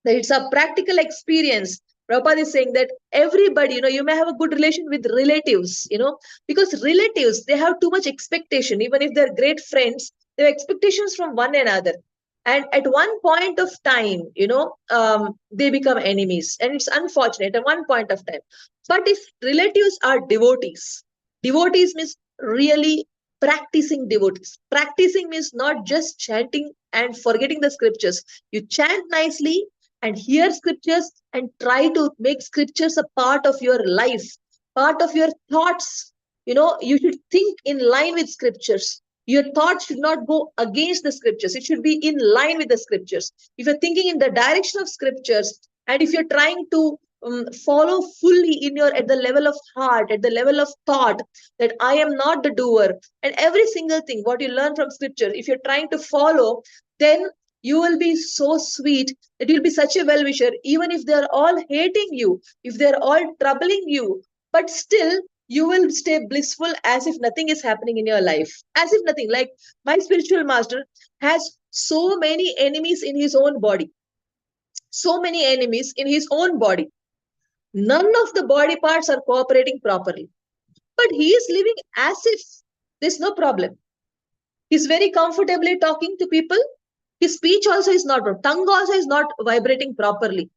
that it's a practical experience. Prabhupada is saying that everybody, you may have a good relation with relatives, because relatives, they have too much expectation. Even if they're great friends, they have expectations from one another. And at one point of time, they become enemies. And it's unfortunate at one point of time. But if relatives are devotees, devotees means really practicing devotees. Practicing means not just chanting and forgetting the scriptures. You chant nicely and hear scriptures and try to make scriptures a part of your life, part of your thoughts. You should think in line with scriptures. Your thoughts should not go against the scriptures. It should be in line with the scriptures. If you're thinking in the direction of scriptures, and if you're trying to follow fully in your at the level of heart, at the level of thought, that I am not the doer, and every single thing what you learn from scripture, if you're trying to follow, then you will be so sweet that you'll be such a well-wisher, even if they're all hating you, if they're all troubling you, but still you will stay blissful as if nothing is happening in your life. As if nothing. Like my spiritual master has so many enemies in his own body. So many enemies in his own body. None of the body parts are cooperating properly. But he is living as if there's no problem. He's very comfortably talking to people. His speech also is not, tongue also is not vibrating properly.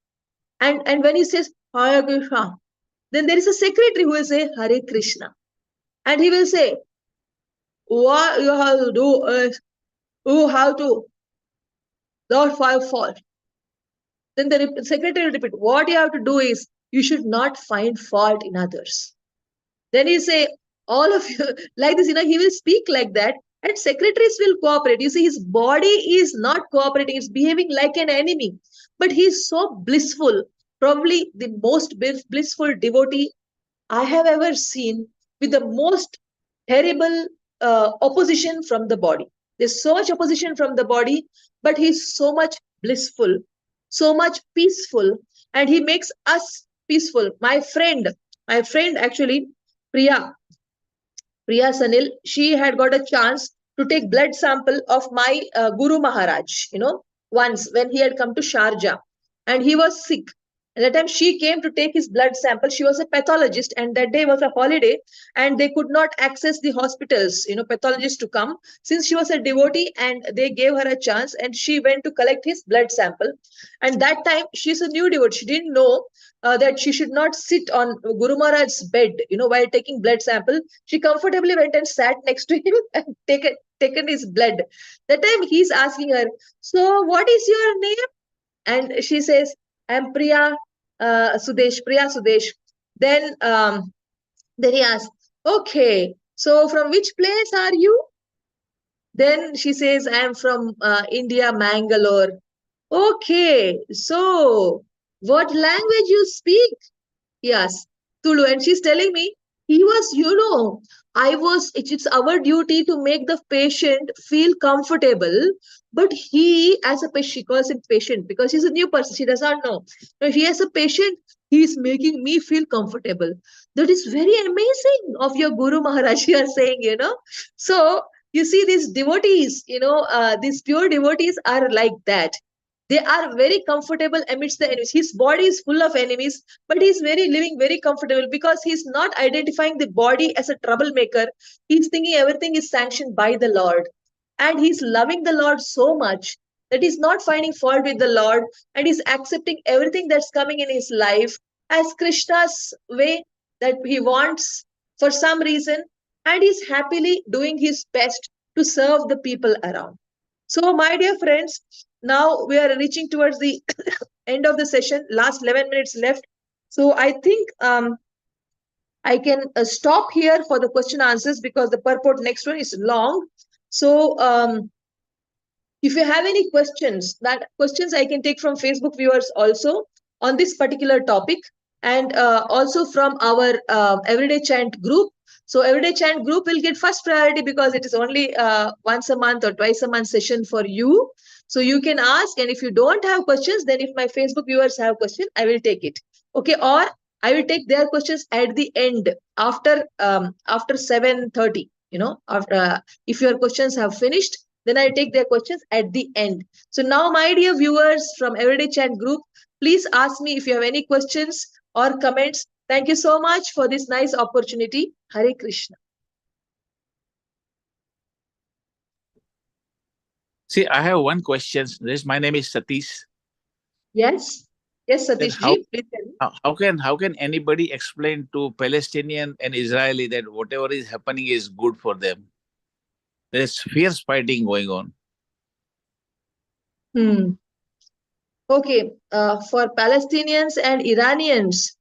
And when he says, Hare Krishna, then there is a secretary who will say, Hare Krishna. And he will say, what you have to do is, you have to not find fault. Then the secretary will repeat, what you have to do is, you should not find fault in others. Then he say, all of you, like this, he will speak like that. And secretaries will cooperate. You see, his body is not cooperating. It's behaving like an enemy. But he's so blissful. Probably the most blissful devotee I have ever seen, with the most terrible opposition from the body. There's so much opposition from the body, but he's so much blissful, so much peaceful, and he makes us peaceful. My friend actually, Priya Sanil, she had got a chance to take blood sample of my Guru Maharaj, once when he had come to Sharjah and he was sick. And that time she came to take his blood sample. She was a pathologist and that day was a holiday and they could not access the hospitals, pathologists to come. Since she was a devotee and they gave her a chance and she went to collect his blood sample. And that time she's a new devotee. She didn't know that she should not sit on Guru Maharaj's bed, while taking blood sample. She comfortably went and sat next to him and taken his blood. That time he's asking her, so what is your name? And she says, I'm Priya Sudesh. Then he asks, Okay, so from which place are you? Then she says, I am from India, Mangalore. Okay, so what language you speak? Yes, Tulu. And she's telling me, he was, it's our duty to make the patient feel comfortable. But he, as a patient, she calls him patient because he's a new person. She does not know. But he, as a patient, he is making me feel comfortable. That is very amazing of your Guru Maharaj, you are saying. So, you see, these devotees, these pure devotees are like that. They are very comfortable amidst the enemies. His body is full of enemies, but he's very living very comfortable because he's not identifying the body as a troublemaker. He's thinking everything is sanctioned by the Lord. And he's loving the Lord so much that he's not finding fault with the Lord, and he's accepting everything that's coming in his life as Krishna's way that he wants for some reason. And he's happily doing his best to serve the people around. So, my dear friends, now we are reaching towards the end of the session, last 11 minutes left. So, I think I can stop here for the question answers because the purport next one is long. So, if you have any questions, that questions I can take from Facebook viewers also on this particular topic, and also from our Everyday Chant group. So Everyday Chant group will get first priority because it is only once a month or twice a month session for you. So you can ask, and if you don't have questions, then if my Facebook viewers have question, I will take it. Okay, or I will take their questions at the end after 7:30. After if your questions have finished, then I take their questions at the end. So now, my dear viewers from Everyday Chat group, please ask me if you have any questions or comments. Thank you so much for this nice opportunity. Hare Krishna. See, I have one question. My name is Satish. Yes. Yes, Then Satish ji, please tell me. how can anybody explain to Palestinian and Israeli that whatever is happening is good for them? There is fierce fighting going on. Okay, for Palestinians and Iranians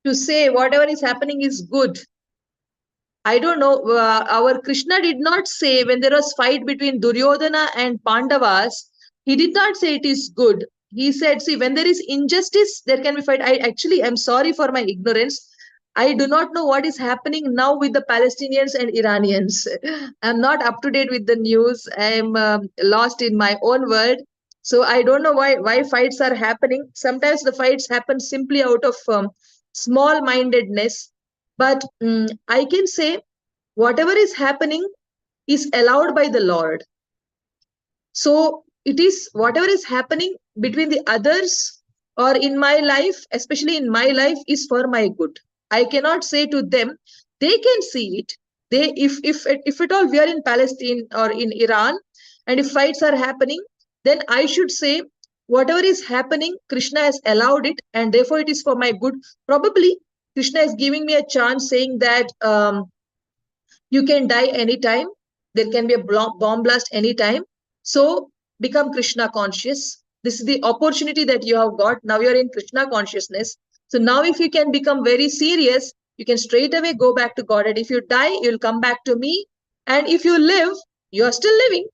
to say whatever is happening is good. I don't know. Our Krishna did not say when there was fight between Duryodhana and Pandavas, he did not say it is good. He said, see, when there is injustice, there can be fight. I'm sorry for my ignorance. I do not know what is happening now with the Palestinians and Iranians. I'm not up to date with the news. I'm lost in my own world. So I don't know why fights are happening. Sometimes the fights happen simply out of small mindedness, but I can say whatever is happening is allowed by the Lord. So it is whatever is happening between the others or in my life, especially in my life, is for my good. I cannot say to them, they can see it. They, if at all we are in Palestine or in Iran, and if fights are happening, then I should say whatever is happening, Krishna has allowed it, and therefore it is for my good. Probably Krishna is giving me a chance, saying that you can die anytime. There can be a bomb blast anytime. So become Krishna conscious. This is the opportunity that you have got. Now you're in Krishna consciousness. So now if you can become very serious, you can straight away go back to God. And if you die, you'll come back to me. And if you live, you're still living.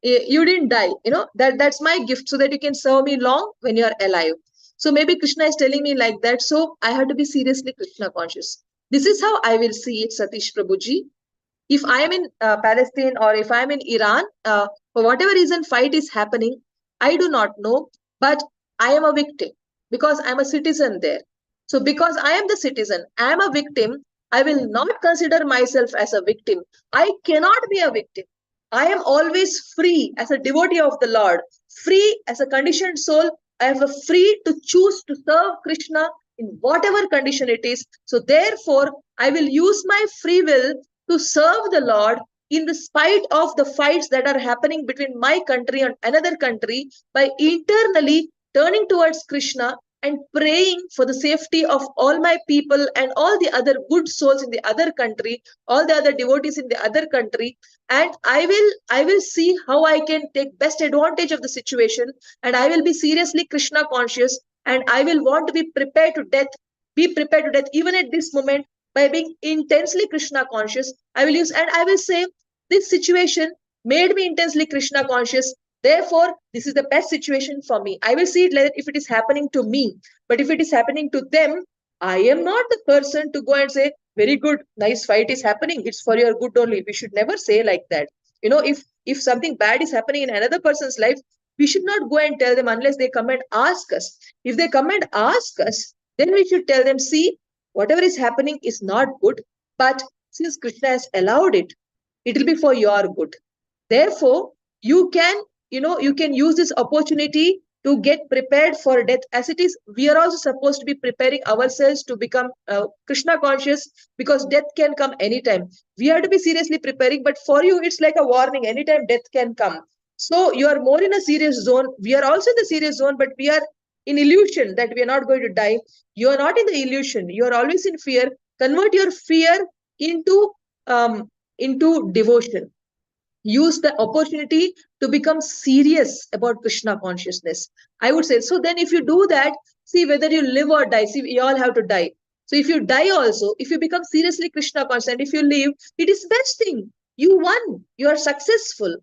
You didn't die. That's my gift so that you can serve me long when you're alive. So maybe Krishna is telling me like that. So I have to be seriously Krishna conscious. This is how I will see it, Satish Prabhuji. If I am in Palestine or if I am in Iran, for whatever reason fight is happening, I do not know, but I am a victim because I am a citizen there. So because I am the citizen, I am a victim, I will not consider myself as a victim. I cannot be a victim. I am always free as a devotee of the Lord, free as a conditioned soul. I am free to choose to serve Krishna in whatever condition it is. So therefore, I will use my free will to serve the Lord in the spite of the fights that are happening between my country and another country by internally turning towards Krishna and praying for the safety of all my people and all the other good souls in the other country, all the other devotees in the other country. And I will see how I can take best advantage of the situation, and I will be seriously Krishna conscious, and I will want to be prepared to death even at this moment, by being intensely Krishna conscious. I will use, and I will say, this situation made me intensely Krishna conscious. Therefore, this is the best situation for me. I will see it like if it is happening to me. But if it is happening to them, I am not the person to go and say, very good, nice fight is happening. It's for your good only. We should never say like that. If something bad is happening in another person's life, we should not go and tell them unless they come and ask us. If they come and ask us, then we should tell them, see, whatever is happening is not good, but since Krishna has allowed it, it will be for your good. Therefore, you can use this opportunity to get prepared for death. As it is, we are also supposed to be preparing ourselves to become Krishna conscious, because death can come anytime. We have to be seriously preparing, but for you, it's like a warning. Anytime death can come. So you are more in a serious zone. We are also in the serious zone, but we are in illusion that we are not going to die. You are not in the illusion. You are always in fear. Convert your fear into devotion. Use the opportunity to become serious about Krishna consciousness. I would say so. Then, if you do that, see whether you live or die. See, we all have to die. So, if you die also, if you become seriously Krishna conscious, and if you live, it is best thing. You won. You are successful.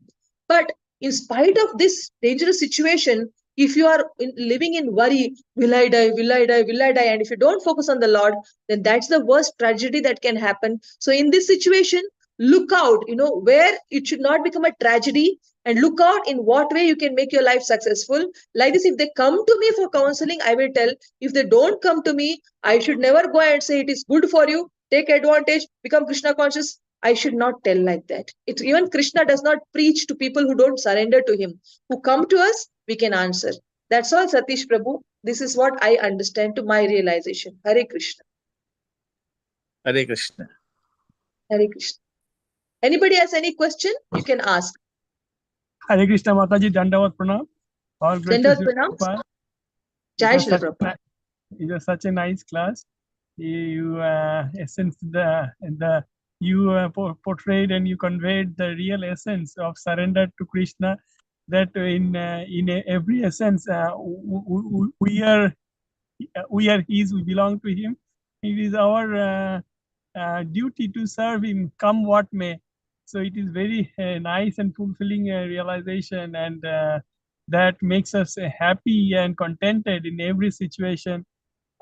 But in spite of this dangerous situation, if you are living in worry, will I die? Will I die? Will I die? And if you don't focus on the Lord, then that's the worst tragedy that can happen. So, in this situation, look out, where it should not become a tragedy, and look out in what way you can make your life successful. Like this, if they come to me for counseling, I will tell. If they don't come to me, I should never go and say it is good for you, take advantage, become Krishna conscious. I should not tell like that. Even Krishna does not preach to people who don't surrender to him. Who come to us, we can answer. That's all, Satish Prabhu. This is what I understand to my realization. Hare Krishna. Hare Krishna. Hare Krishna. Anybody has any question, you can ask. Hare Krishna Mataji, Dandavat Pranam. All Dandavat Pranam. Jai Shri Prabhupada. It was such a nice class. You essence you portrayed and you conveyed the real essence of surrender to Krishna. That in every essence we are His. We belong to Him. It is our duty to serve Him, come what may. So it is very nice and fulfilling realization, and that makes us happy and contented in every situation.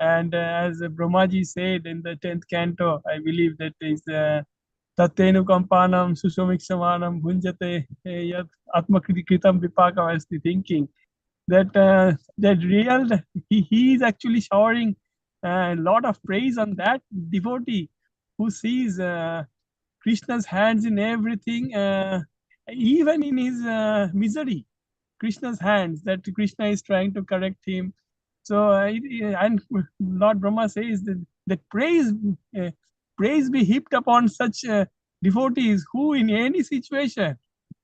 And as Brahmaji said in the 10th canto, I believe that is Tatenu Kampanam Susomiksamanam Bhunjate Yat Atmakritam Vipakam, as the thinking that he is actually showering a lot of praise on that devotee who sees Krishna's hands in everything, even in his misery. Krishna's hands, that Krishna is trying to correct him. So, and Lord Brahma says that praise be heaped upon such devotees who, in any situation,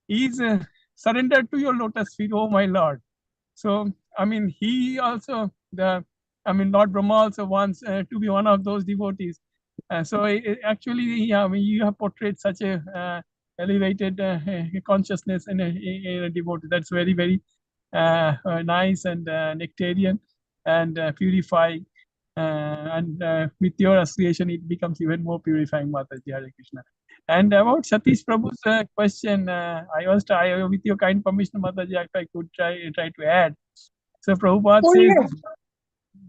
is surrendered to your lotus feet, oh my Lord. So, I mean, Lord Brahma also wants to be one of those devotees. So, actually, you have portrayed such a elevated consciousness in a devotee. That's very, very nice and nectarian and purifying. And with your association, it becomes even more purifying, Mataji. Hare Krishna. And about Satish Prabhu's question, with your kind permission, Mataji, if I could try to add. So Prabhupada says yes.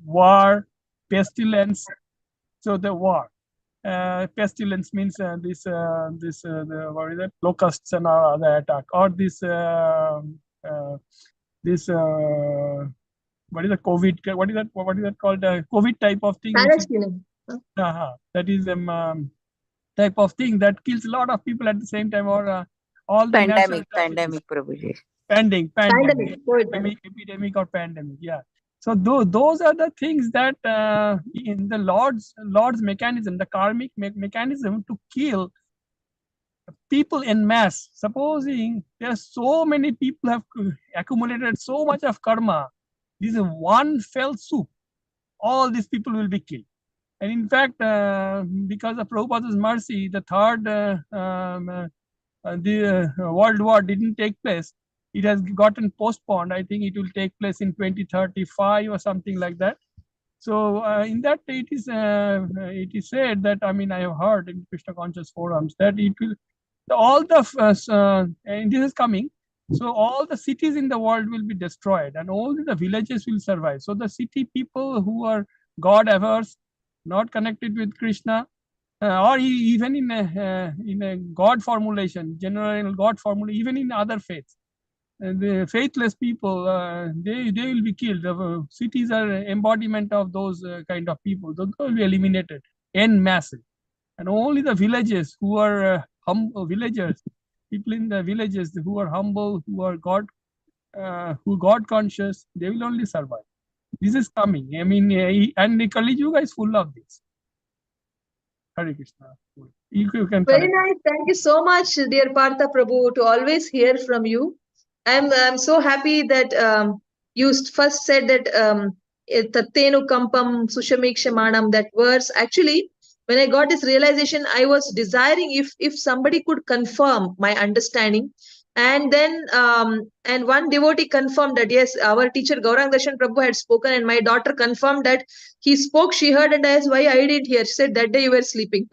War, pestilence. So the war, pestilence means what is that? Locusts and other attack, or this what is the COVID? What is that called? COVID type of thing. That is type of thing that kills a lot of people at the same time, or all the pandemic, Prabhuji. Pandemic, epidemic or pandemic. Yeah. So those are the things that in the Lord's mechanism, the karmic mechanism to kill people en masse. Supposing there are so many people have accumulated so much of karma, this is one fell swoop, all these people will be killed. And in fact, because of Prabhupada's mercy, the third World War didn't take place. It has gotten postponed. I think it will take place in 2035 or something like that. So in that it is said that, I mean, I have heard in Krishna conscious forums that it will, all the and this is coming. So all the cities in the world will be destroyed, and only the villages will survive. So the city people who are God averse, not connected with Krishna, or even in a God formulation, general God formula, even in other faiths, the faithless people, they will be killed. Cities are embodiment of those kind of people. Those will be eliminated en masse, and only the villages who are villagers, people in the villages who are humble, who are who God conscious, they will only survive. This is coming. I mean, and the Kali Yuga is full of this. Hare Krishna. You can Very connect. nice. Thank you so much, dear Partha Prabhu, to always hear from you. I'm so happy that you first said that Tattenu Kampam Sushamikshamanam, that verse. Actually, when I got this realization, I was desiring if somebody could confirm my understanding. And then and one devotee confirmed that yes, our teacher Gaurang Darshan Prabhu had spoken, and my daughter confirmed that he spoke, she heard, and I asked why I didn't hear. She said that day you were sleeping.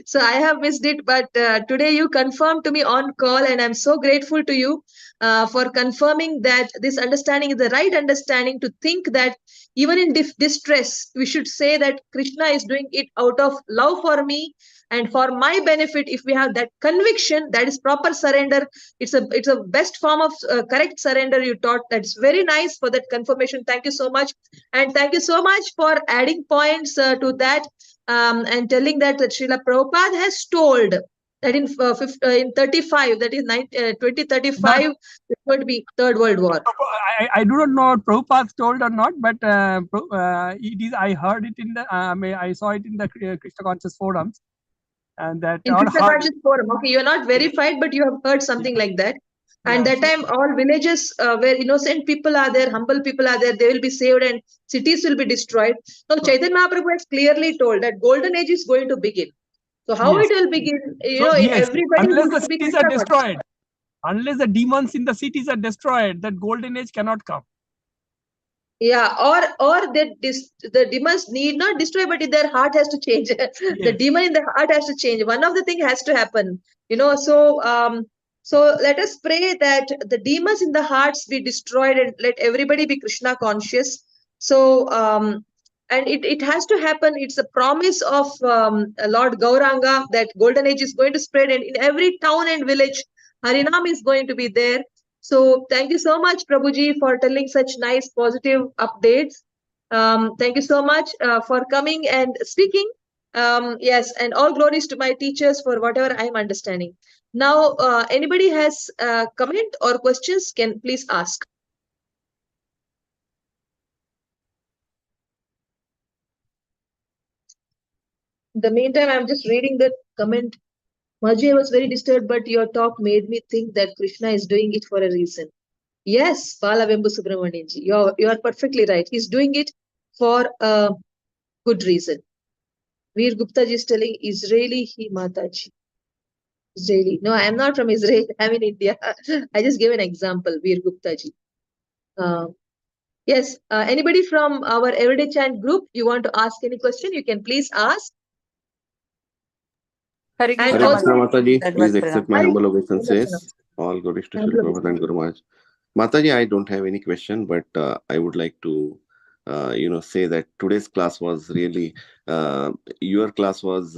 So I have missed it, but today you confirmed to me on call, and I'm so grateful to you for confirming that this understanding is the right understanding, to think that even in distress, we should say that Krishna is doing it out of love for me and for my benefit. If we have that conviction, that is proper surrender. It's a best form of correct surrender you taught. That's very nice for that confirmation. Thank you so much. And thank you so much for adding points to that, and telling that Srila Prabhupada has told that in 35, that is 2035, it would be Third World War. I do not know what Prabhupada told or not, but it is. I heard it in the. I saw it in the Krishna conscious forums, and that In or Krishna heard Conscious Forum. Okay, you're not verified, but you have heard something like that. And Yeah, that time, all villages where innocent people are there, humble people are there, they will be saved and cities will be destroyed. So Chaitanya Mahaprabhu has clearly told that golden age is going to begin. So how Yes. it will begin? So yes, Everybody unless needs the to be cities are Krishna conscious. destroyed, unless the demons in the cities are destroyed, that golden age cannot come. Yeah, or the demons need not destroy, but their heart has to change. The Yes. demon in the heart has to change. One of the thing has to happen. So let us pray that the demons in the hearts be destroyed, and let everybody be Krishna conscious. So and it has to happen. It's a promise of Lord Gauranga that golden age is going to spread, and in every town and village, Harinam is going to be there. So thank you so much, Prabhuji, for telling such nice, positive updates. Thank you so much for coming and speaking. Yes, and all glories to my teachers for whatever I am understanding. Now, anybody has a comment or questions, can please ask. In the meantime, I'm just reading the comment. Maji, I was very disturbed, but your talk made me think that Krishna is doing it for a reason. Yes, Palavembu Subramanianji, you're perfectly right. He's doing it for a good reason. Veer Gupta ji is telling Israeli he Mataji. Israeli. No, I'm not from Israel. I'm in India. I just gave an example, Veer Gupta ji. Yes, anybody from our Everyday Chant group, you want to ask any question, you can please ask. Hare And Krishna, Hare also, Krishna Mataji, Dandavad please Pranam. accept my Hare humble Krishna. obeisances. All glories to Sri Humble Prabhupada and Guru Maharaj. Mataji, I don't have any question, but I would like to, say that today's class was really, your class was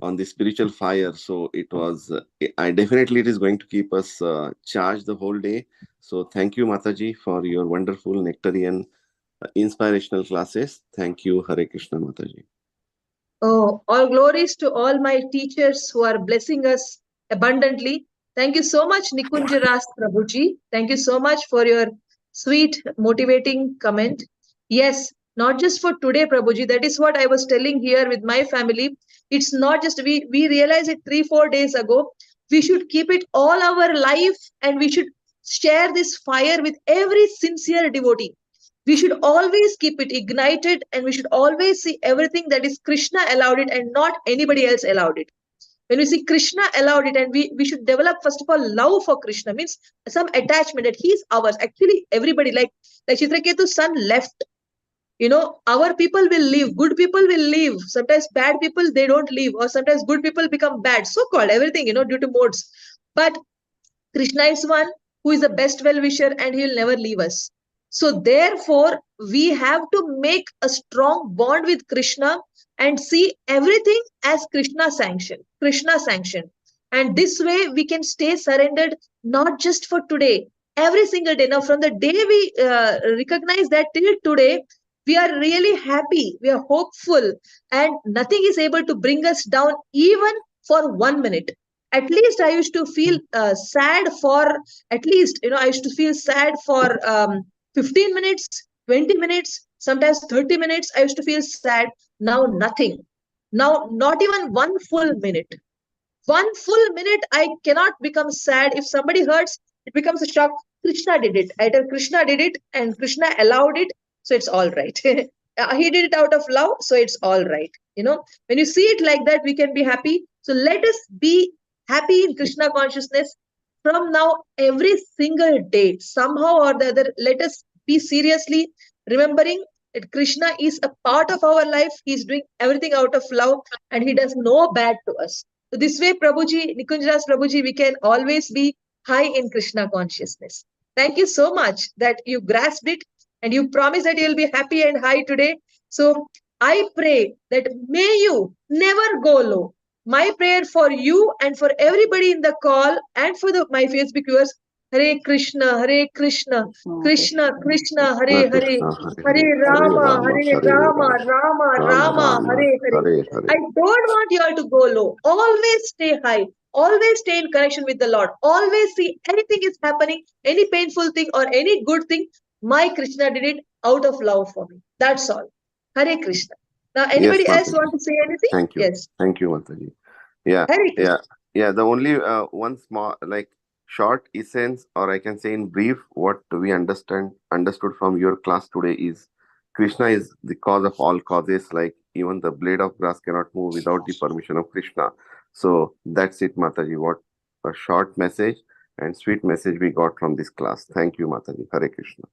on the spiritual fire. So it was, I definitely it is going to keep us charged the whole day. So thank you, Mataji, for your wonderful nectarian inspirational classes. Thank you, Hare Krishna Mataji. Oh, all glories to all my teachers who are blessing us abundantly. Thank you so much, Nikunja Ras Prabhuji. Thank you so much for your sweet, motivating comment. Yes, not just for today, Prabhuji. That is what I was telling here with my family. It's not just we realized it 3-4 days ago. We should keep it all our life, and we should share this fire with every sincere devotee. We should always keep it ignited, and we should always see everything that is Krishna allowed it and not anybody else allowed it. When we see Krishna allowed it, and we should develop first of all love for Krishna, means some attachment that he's ours. Actually, everybody, like Chitraketu's son left, Our people will leave, good people will leave. Sometimes bad people, they don't leave, or sometimes good people become bad. So called everything, due to modes. But Krishna is one who is the best well-wisher and he will never leave us. So therefore, we have to make a strong bond with Krishna and see everything as Krishna sanctioned. Krishna sanctioned. And this way we can stay surrendered, not just for today, every single day. Now, from the day we recognize that till today, we are really happy, we are hopeful, and nothing is able to bring us down even for 1 minute. At least I used to feel sad for I used to feel sad for 15 minutes, 20 minutes, sometimes 30 minutes. I used to feel sad. Now nothing. Now not even 1 full minute. 1 full minute, I cannot become sad. If somebody hurts, it becomes a shock. Krishna did it. I tell Krishna did it and Krishna allowed it. So it's all right. He did it out of love. So it's all right. When you see it like that, we can be happy. So let us be happy in Krishna consciousness from now, every single day. Somehow or the other, let us be seriously remembering that Krishna is a part of our life. He's doing everything out of love and he does no bad to us. So this way, Prabhuji, Nikunjas Prabhuji, we can always be high in Krishna consciousness. Thank you so much that you grasped it and you promised that you'll be happy and high today. So I pray that may you never go low. My prayer for you and for everybody in the call and for my Facebook viewers, Hare Krishna, Krishna Krishna, Hare Hare, Hare Rama, Rama Rama, Hare Hare. I don't want you all to go low. Always stay high. Always stay in connection with the Lord. Always see anything is happening, any painful thing or any good thing. My Krishna did it out of love for me. That's all. Hare Krishna. Now, anybody Yes, else want to say anything? Thank you. Yes. Thank you, Mataji. Yeah. Hare Krishna. Yeah. The only one small, short essence, or I can say in brief, what we understood from your class today is Krishna is the cause of all causes. Like even the blade of grass cannot move without the permission of Krishna. So that's it, Mataji. What a short message and sweet message we got from this class. Thank you, Mataji. Hare Krishna.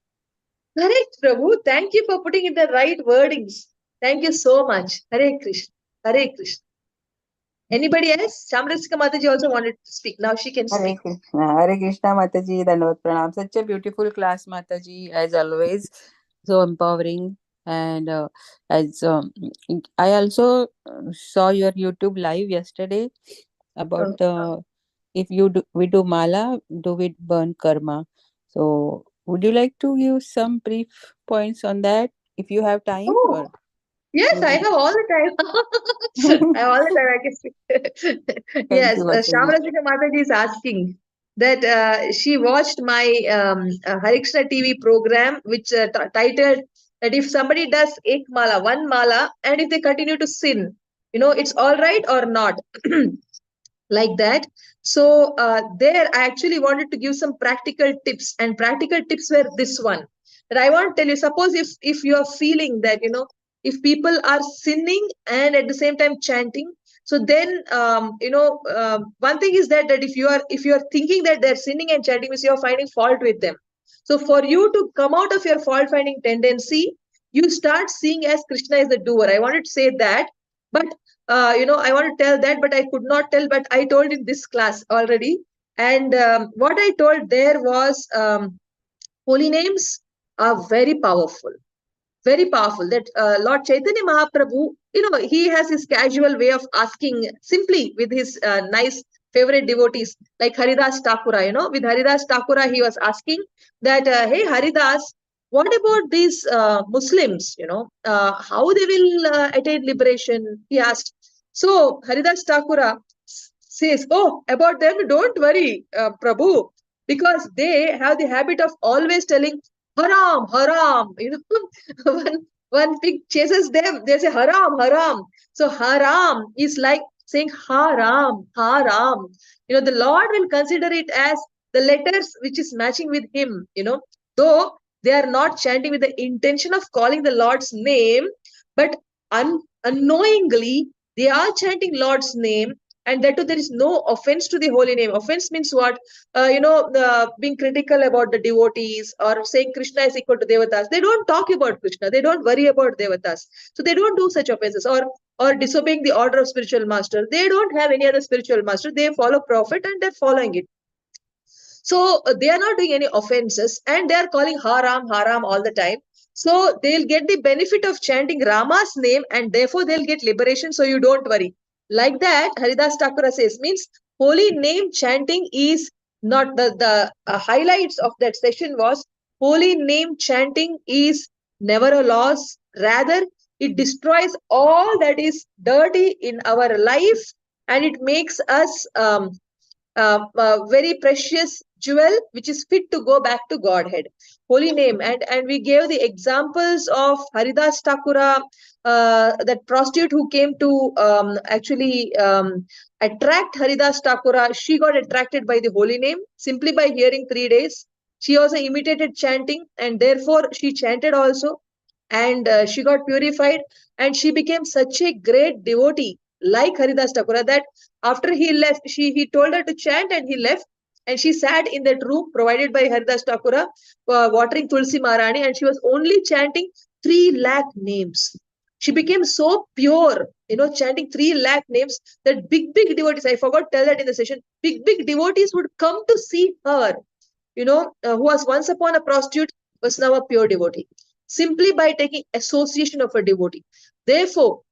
Correct, Prabhu. Thank you for putting in the right wordings. Thank you so much. Hare Krishna. Hare Krishna. Anybody else? Shamrasika Mataji also wanted to speak. Now she can speak. Hare Krishna Mataji, Dandavat Pranam. Such a beautiful class, Mataji, as always. So empowering. And as I also saw your YouTube live yesterday about if we do mala, do we burn karma? So would you like to give some brief points on that if you have time? Oh. Yes, I have all the time. I have all the time. I can speak. Yes, Shamrasika Mataji is asking that she watched my Hare Krishna TV program, which titled that if somebody does ek mala, one mala, and if they continue to sin, it's all right or not. Like that. So there I actually wanted to give some practical tips, and practical tips were this one. That I want to tell you, suppose if you are feeling that, if people are sinning and at the same time chanting, so then one thing is that if you are thinking that they're sinning and chanting, means you are finding fault with them. So for you to come out of your fault finding tendency, you start seeing as Krishna is the doer. I wanted to say that, but I want to tell that, but I could not tell, but I told in this class already. And what I told there was holy names are very powerful. Very powerful. That Lord Chaitanya Mahaprabhu, he has his casual way of asking simply with his nice favorite devotees like Haridas Thakura, with Haridas Thakura, he was asking that, hey Haridas, what about these Muslims, how they will attain liberation? He asked. So Haridas Thakura says, oh, about them, don't worry, Prabhu, because they have the habit of always telling haram, haram. One pig chases them, they say haram, haram. So haram is like saying haram, haram. The Lord will consider it as the letters which is matching with him, though they are not chanting with the intention of calling the Lord's name, but unknowingly they are chanting Lord's name And that too, there is no offense to the holy name. Offense means what? Being critical about the devotees or saying Krishna is equal to devatas. They don't talk about Krishna. They don't worry about devatas. So they don't do such offenses, or disobeying the order of spiritual master. They don't have any other spiritual master. They follow prophet and they're following it. So they are not doing any offenses, and they are calling haram, haram all the time. So they'll get the benefit of chanting Rama's name, and therefore they'll get liberation. So you don't worry. Like that, Haridas Thakura says, means holy name chanting is not the highlights of that session was holy name chanting is never a loss. Rather, it destroys all that is dirty in our life, and it makes us very precious jewel which is fit to go back to Godhead. Holy name. And we gave the examples of Haridas Thakura, that prostitute who came to actually attract Haridas Thakura. She got attracted by the holy name simply by hearing 3 days. She also imitated chanting, and therefore she chanted also, and she got purified, and she became such a great devotee like Haridas Thakura that after he left, he told her to chant, and he left, and she sat in that room provided by Haridas Thakura, watering Tulsi Maharani, and she was only chanting 3 lakh names. She became so pure, chanting 3 lakh names, that big devotees, I forgot to tell that in the session, big devotees would come to see her, who was once upon a prostitute, was now a pure devotee, simply by taking association of a devotee. Therefore,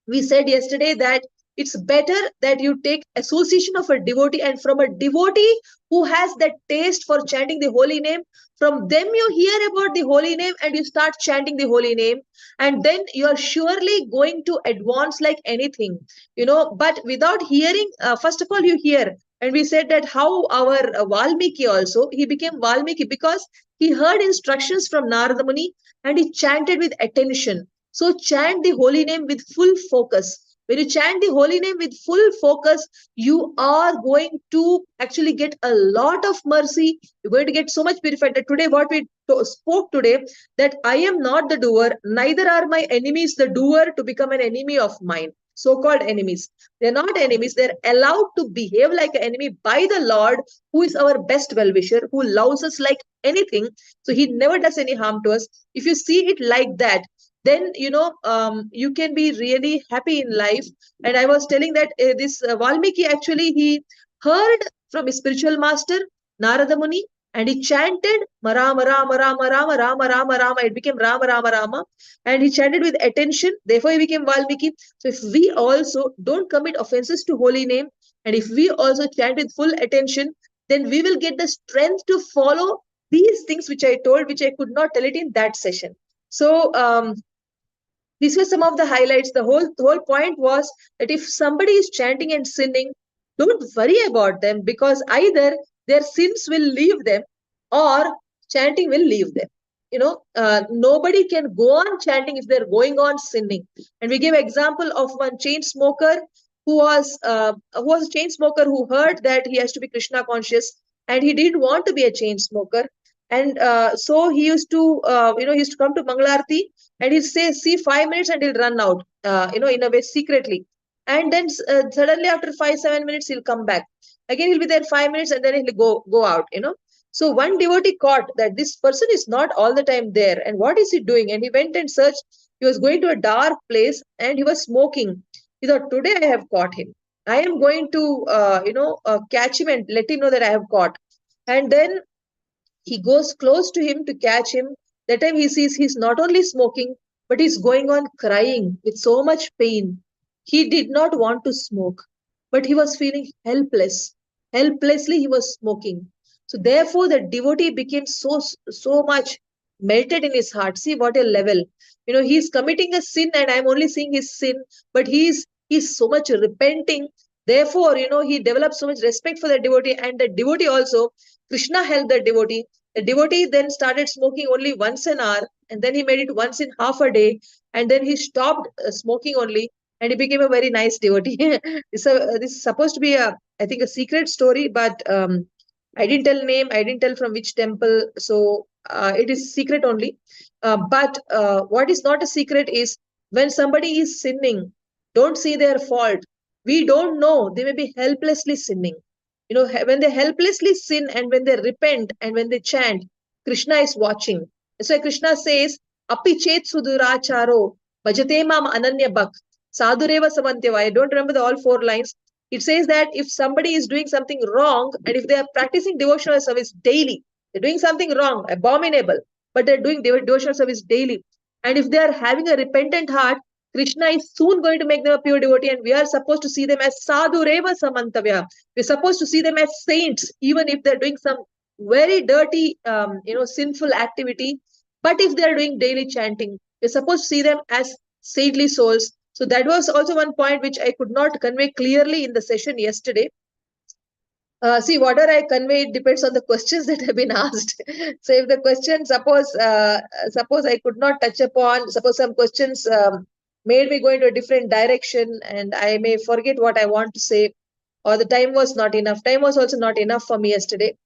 we said yesterday that it's better that you take association of a devotee, and from a devotee who has that taste for chanting the holy name, from them you hear about the holy name and you start chanting the holy name, and then you are surely going to advance like anything, but without hearing, first of all you hear. And we said that how our Valmiki also, he became Valmiki because he heard instructions from Narada Muni and he chanted with attention. So chant the holy name with full focus. When you chant the holy name with full focus, you are going to actually get a lot of mercy. You're going to get so much purified. That today, what we spoke today, that I am not the doer, neither are my enemies the doer to become an enemy of mine. So-called enemies. They're not enemies. They're allowed to behave like an enemy by the Lord, who is our best well-wisher, who loves us like anything. So he never does any harm to us. If you see it like that, then you can be really happy in life. And I was telling that this Valmiki, actually he heard from his spiritual master Narada Muni, and he chanted Rama Rama Rama Rama Rama Rama Rama. It became Rama Rama Rama, and he chanted with attention. Therefore he became Valmiki. So if we also don't commit offenses to holy name, and if we also chant with full attention, then we will get the strength to follow these things which I told, which I could not tell it in that session. So these were some of the highlights. The whole point was that if somebody is chanting and sinning, don't worry about them, because either their sins will leave them or chanting will leave them. Nobody can go on chanting if they're going on sinning. And we gave example of one chain smoker who was a chain smoker who heard that he has to be Krishna conscious, and he didn't want to be a chain smoker. And so he used to come to Mangalarti, and he'll say, see 5 minutes, and he'll run out, in a way secretly. And then suddenly after 5-7 minutes, he'll come back. Again, he'll be there 5 minutes, and then he'll go out, So one devotee caught that this person is not all the time there. And what is he doing? And he went and searched. He was going to a dark place and he was smoking. He thought, today I have caught him. I am going to, catch him and let him know that I have caught. And then he goes close to him to catch him. That time he sees he's not only smoking, but he's going on crying with so much pain. He did not want to smoke, but he was feeling helpless. Helplessly he was smoking. So therefore the devotee became so much melted in his heart. See what a level. He's committing a sin and I'm only seeing his sin, but he's so much repenting. Therefore, he developed so much respect for the devotee, and the devotee also, Krishna helped the devotee. The devotee then started smoking only once an hour, and then he made it once in half a day, and then he stopped smoking only, and he became a very nice devotee. This is supposed to be I think a secret story, but I didn't tell name, I didn't tell from which temple, so it is secret only. But what is not a secret is when somebody is sinning, don't see their fault. We don't know. They may be helplessly sinning. When they helplessly sin and when they repent and when they chant, Krishna is watching. That's why Krishna says, Api chet suduracharo, bhajate mam ananya bhak, sadhureva samantyava. I don't remember the all 4 lines. It says that if somebody is doing something wrong and if they are practicing devotional service daily, they're doing something wrong, abominable, but they're doing devotional service daily. And if they are having a repentant heart, Krishna is soon going to make them a pure devotee, and we are supposed to see them as sadhureva samantavya. We're supposed to see them as saints, even if they're doing some very dirty, sinful activity. But if they're doing daily chanting, we're supposed to see them as saintly souls. So that was also one point which I could not convey clearly in the session yesterday. See, whatever I convey, it depends on the questions that have been asked. So if the question, suppose I could not touch upon, suppose some questions made me go into a different direction and I may forget what I want to say, or the time was not enough. Time was also not enough for me yesterday.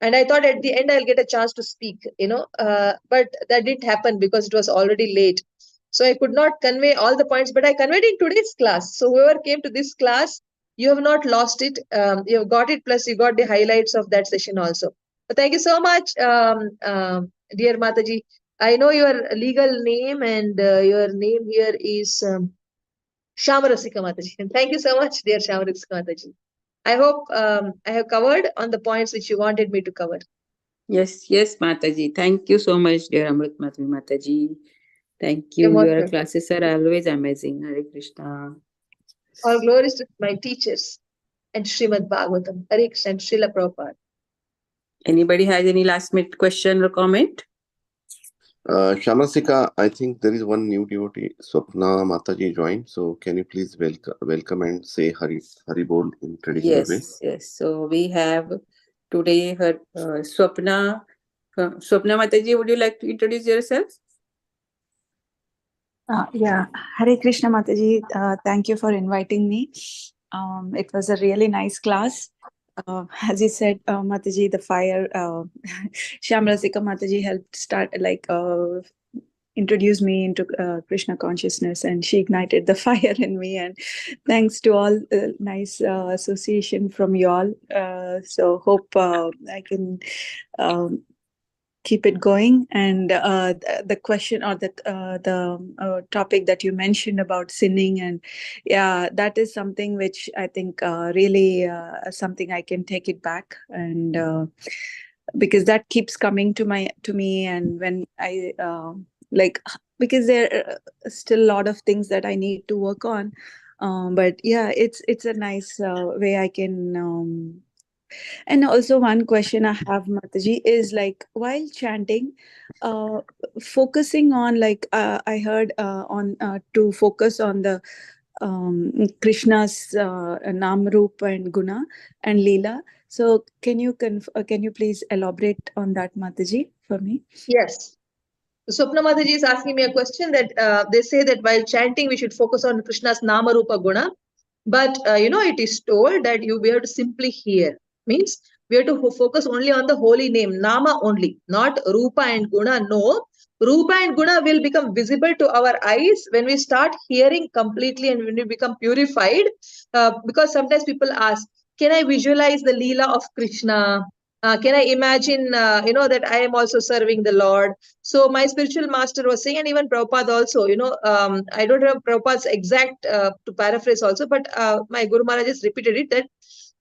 And I thought at the end I'll get a chance to speak, but that didn't happen because it was already late. So I could not convey all the points, but I conveyed in today's class. So whoever came to this class, you have not lost it. You have got it, plus you got the highlights of that session also. But thank you so much, dear Mataji. I know your legal name and your name here is Shamarasika Mataji. And thank you so much, dear Shamarasika Mataji. I hope I have covered on the points which you wanted me to cover. Yes, Mataji. Thank you so much, dear Amrit Madhavi Mataji. Thank you. You're most Your welcome. classes are always amazing. Hare Krishna. All glories to my teachers and Srimad Bhagvatam, Hare Krishna and Srila Prabhupada. Anybody has any last minute question or comment? Shamasika, I think there is one new devotee, Swapna Mataji joined. So can you please welcome and say Hari Bol in traditional way? Yes. So we have today her Swapna. Swapna Mataji, would you like to introduce yourself? Yeah, Hare Krishna Mataji, thank you for inviting me. It was a really nice class. As you said, Mataji, the fire, Shamrasika Mataji helped introduce me into Krishna consciousness, and she ignited the fire in me. And thanks to all nice association from you all. So hope I can keep it going. And the question or the topic that you mentioned about sinning, and yeah, that is something which I think really something I can take it back, and because that keeps coming to me, and when I because there are still a lot of things that I need to work on, but yeah, it's a nice way I can. And also one question I have, Mataji, is like while chanting, focusing on I heard on to focus on the Krishna's Nam, Rupa and Guna and Leela. So can you please elaborate on that, Mataji, for me? Yes. Swapna Mataji is asking me a question that they say that while chanting we should focus on Krishna's Nama, Rupa, Guna. But it is told that we have to simply hear. Means we have to focus only on the holy name, Nama only, not Rupa and Guna. No, Rupa and Guna will become visible to our eyes when we start hearing completely and when we become purified. Because sometimes people ask, can I visualize the Leela of Krishna? Can I imagine, that I am also serving the Lord? So my spiritual master was saying, and even Prabhupada also, I don't have Prabhupada's exact to paraphrase also, but my Guru Maharaj has repeated it that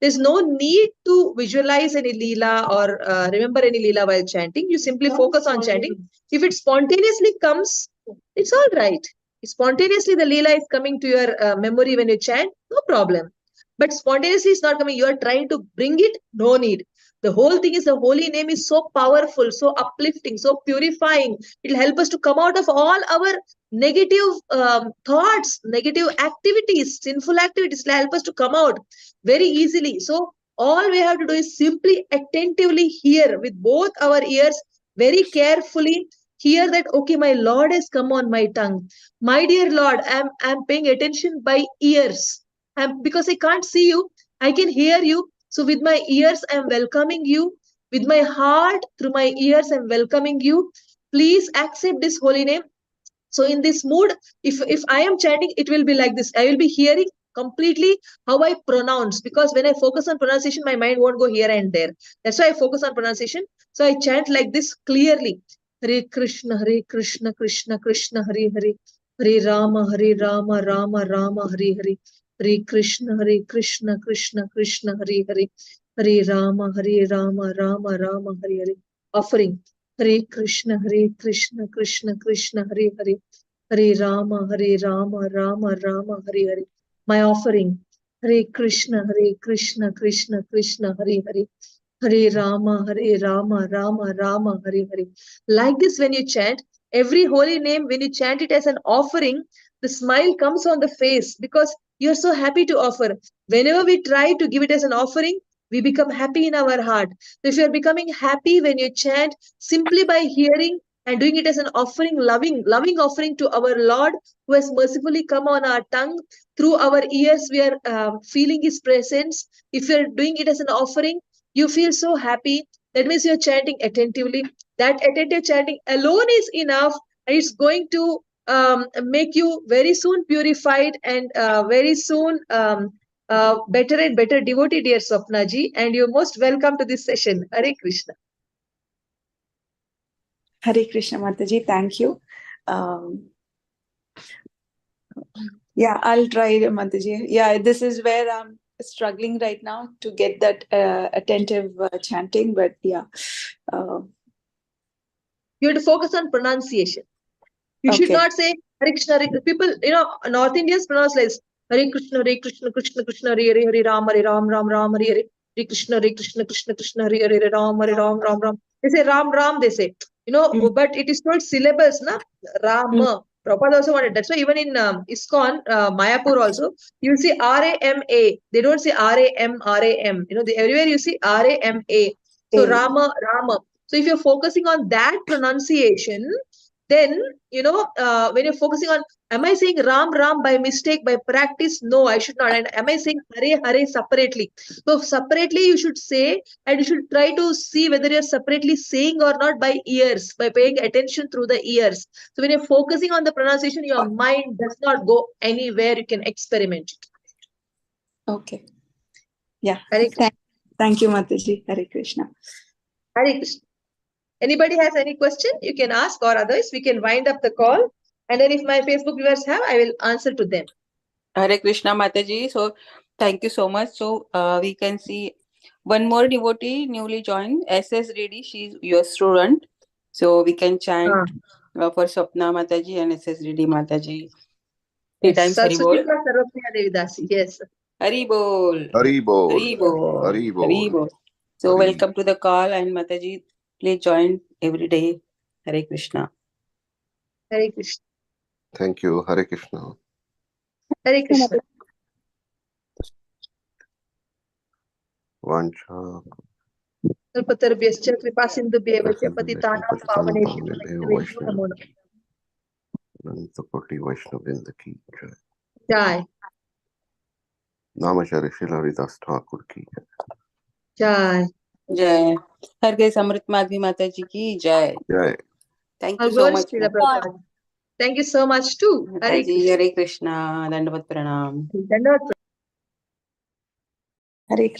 there's no need to visualize any Leela or remember any Leela while chanting. You simply focus on chanting. If it spontaneously comes, it's all right. If spontaneously the Leela is coming to your memory when you chant, no problem. But spontaneously it's not coming. You are trying to bring it, no need. The whole thing is the holy name is so powerful, so uplifting, so purifying. It'll help us to come out of all our negative thoughts, negative activities, sinful activities. It'll help us to come out very easily. So all we have to do is simply attentively hear with both our ears, very carefully hear that, okay, my Lord has come on my tongue. My dear Lord, I'm paying attention by ears. Because I can't see you, I can hear you. So with my ears, I am welcoming you. With my heart, through my ears, I am welcoming you. Please accept this holy name. So in this mood, if I am chanting, it will be like this. I will be hearing completely how I pronounce, because when I focus on pronunciation, my mind won't go here and there. That's why I focus on pronunciation. So I chant like this clearly. Hare Krishna, Krishna Krishna, Hare Hare. Hare Rama, Rama Rama, Hare Hare. Hare Krishna, Krishna Krishna, Hare Hare. Hare Rama, Rama Rama, Hare Hare. Offering. Hare Krishna, Krishna Krishna, Hare Hare. Hare Rama, Rama Rama, Hare Hare. My offering. Hare Krishna, Krishna Krishna, Hare Hare. Hare Rama, Rama Rama, Hare Hare. Like this, when you chant, every holy name, when you chant it as an offering, the smile comes on the face because you're so happy to offer. Whenever we try to give it as an offering, we become happy in our heart. So if you're becoming happy when you chant, simply by hearing and doing it as an offering, loving offering to our Lord, who has mercifully come on our tongue, through our ears, we are feeling His presence. If you're doing it as an offering, you feel so happy. That means you're chanting attentively. That attentive chanting alone is enough, and it's going to make you very soon purified and very soon better and better devotee, dear Swapna ji. And you're most welcome to this session. Hare Krishna. Hare Krishna, Mataji. Thank you. Yeah, I'll try, Mataji. Yeah, this is where I'm struggling right now to get that attentive chanting, but yeah. You have to focus on pronunciation. You should not say Hare Krishna, Hare. People, North Indians pronounce like Hare Krishna, Krishna Krishna, Hare Hare, Hare Ram, Ram Ram, Hare Hare. Hare Krishna, Krishna, Hare Hare, Ram, Ram. They say Ram, they say. But it is not syllables, na? Rama. Prabhupada also wanted. That's why even in ISKCON, Mayapur also, you will see R-A-M-A. They don't say R-A-M. Everywhere you see R-A-M-A. So Rama. So if you're focusing on that pronunciation, then, when you're focusing on, am I saying Ram by mistake, by practice? No, I should not. And am I saying Hare separately? So separately you should say, and you should try to see whether you're separately saying or not by ears, by paying attention through the ears. So when you're focusing on the pronunciation, your mind does not go anywhere. You can experiment. Okay. Yeah. Hare Krishna. Thank you, Mataji. Hare Krishna. Hare Krishna. Anybody has any question, you can ask, or otherwise we can wind up the call. And then if my Facebook viewers have, I will answer to them. Hare Krishna, Mataji. So thank you so much. So we can see one more devotee newly joined, SS Reddy. She's your student. So we can chant for Swapna Mataji and SS Reddy Mataji. 3 times Hari Bol. Yes. Hari Bol. Hari Bol. Hari Bol. Hari Bol. Hari Bol. So Hari. welcome to the call, and Mataji, please join every day. Hare Krishna. Hare Krishna. Thank you. Hare Krishna. Hare Krishna. Vancha. Kalpatarubhyascha kripasindubhyeva cha patitanam pavanebhyo namo namaः. Nantapati Vaishnavinda ki jai. Jai. Namacharya Srila Haridas Thakur ki Jai. Jai. Har Grace Amrit Madhavi Mataji ki jai. jai. Thank you so much. Thank you so much too. Mataji, Hare Krishna. Dandavat Pranam. Dandavat. Hare Krishna.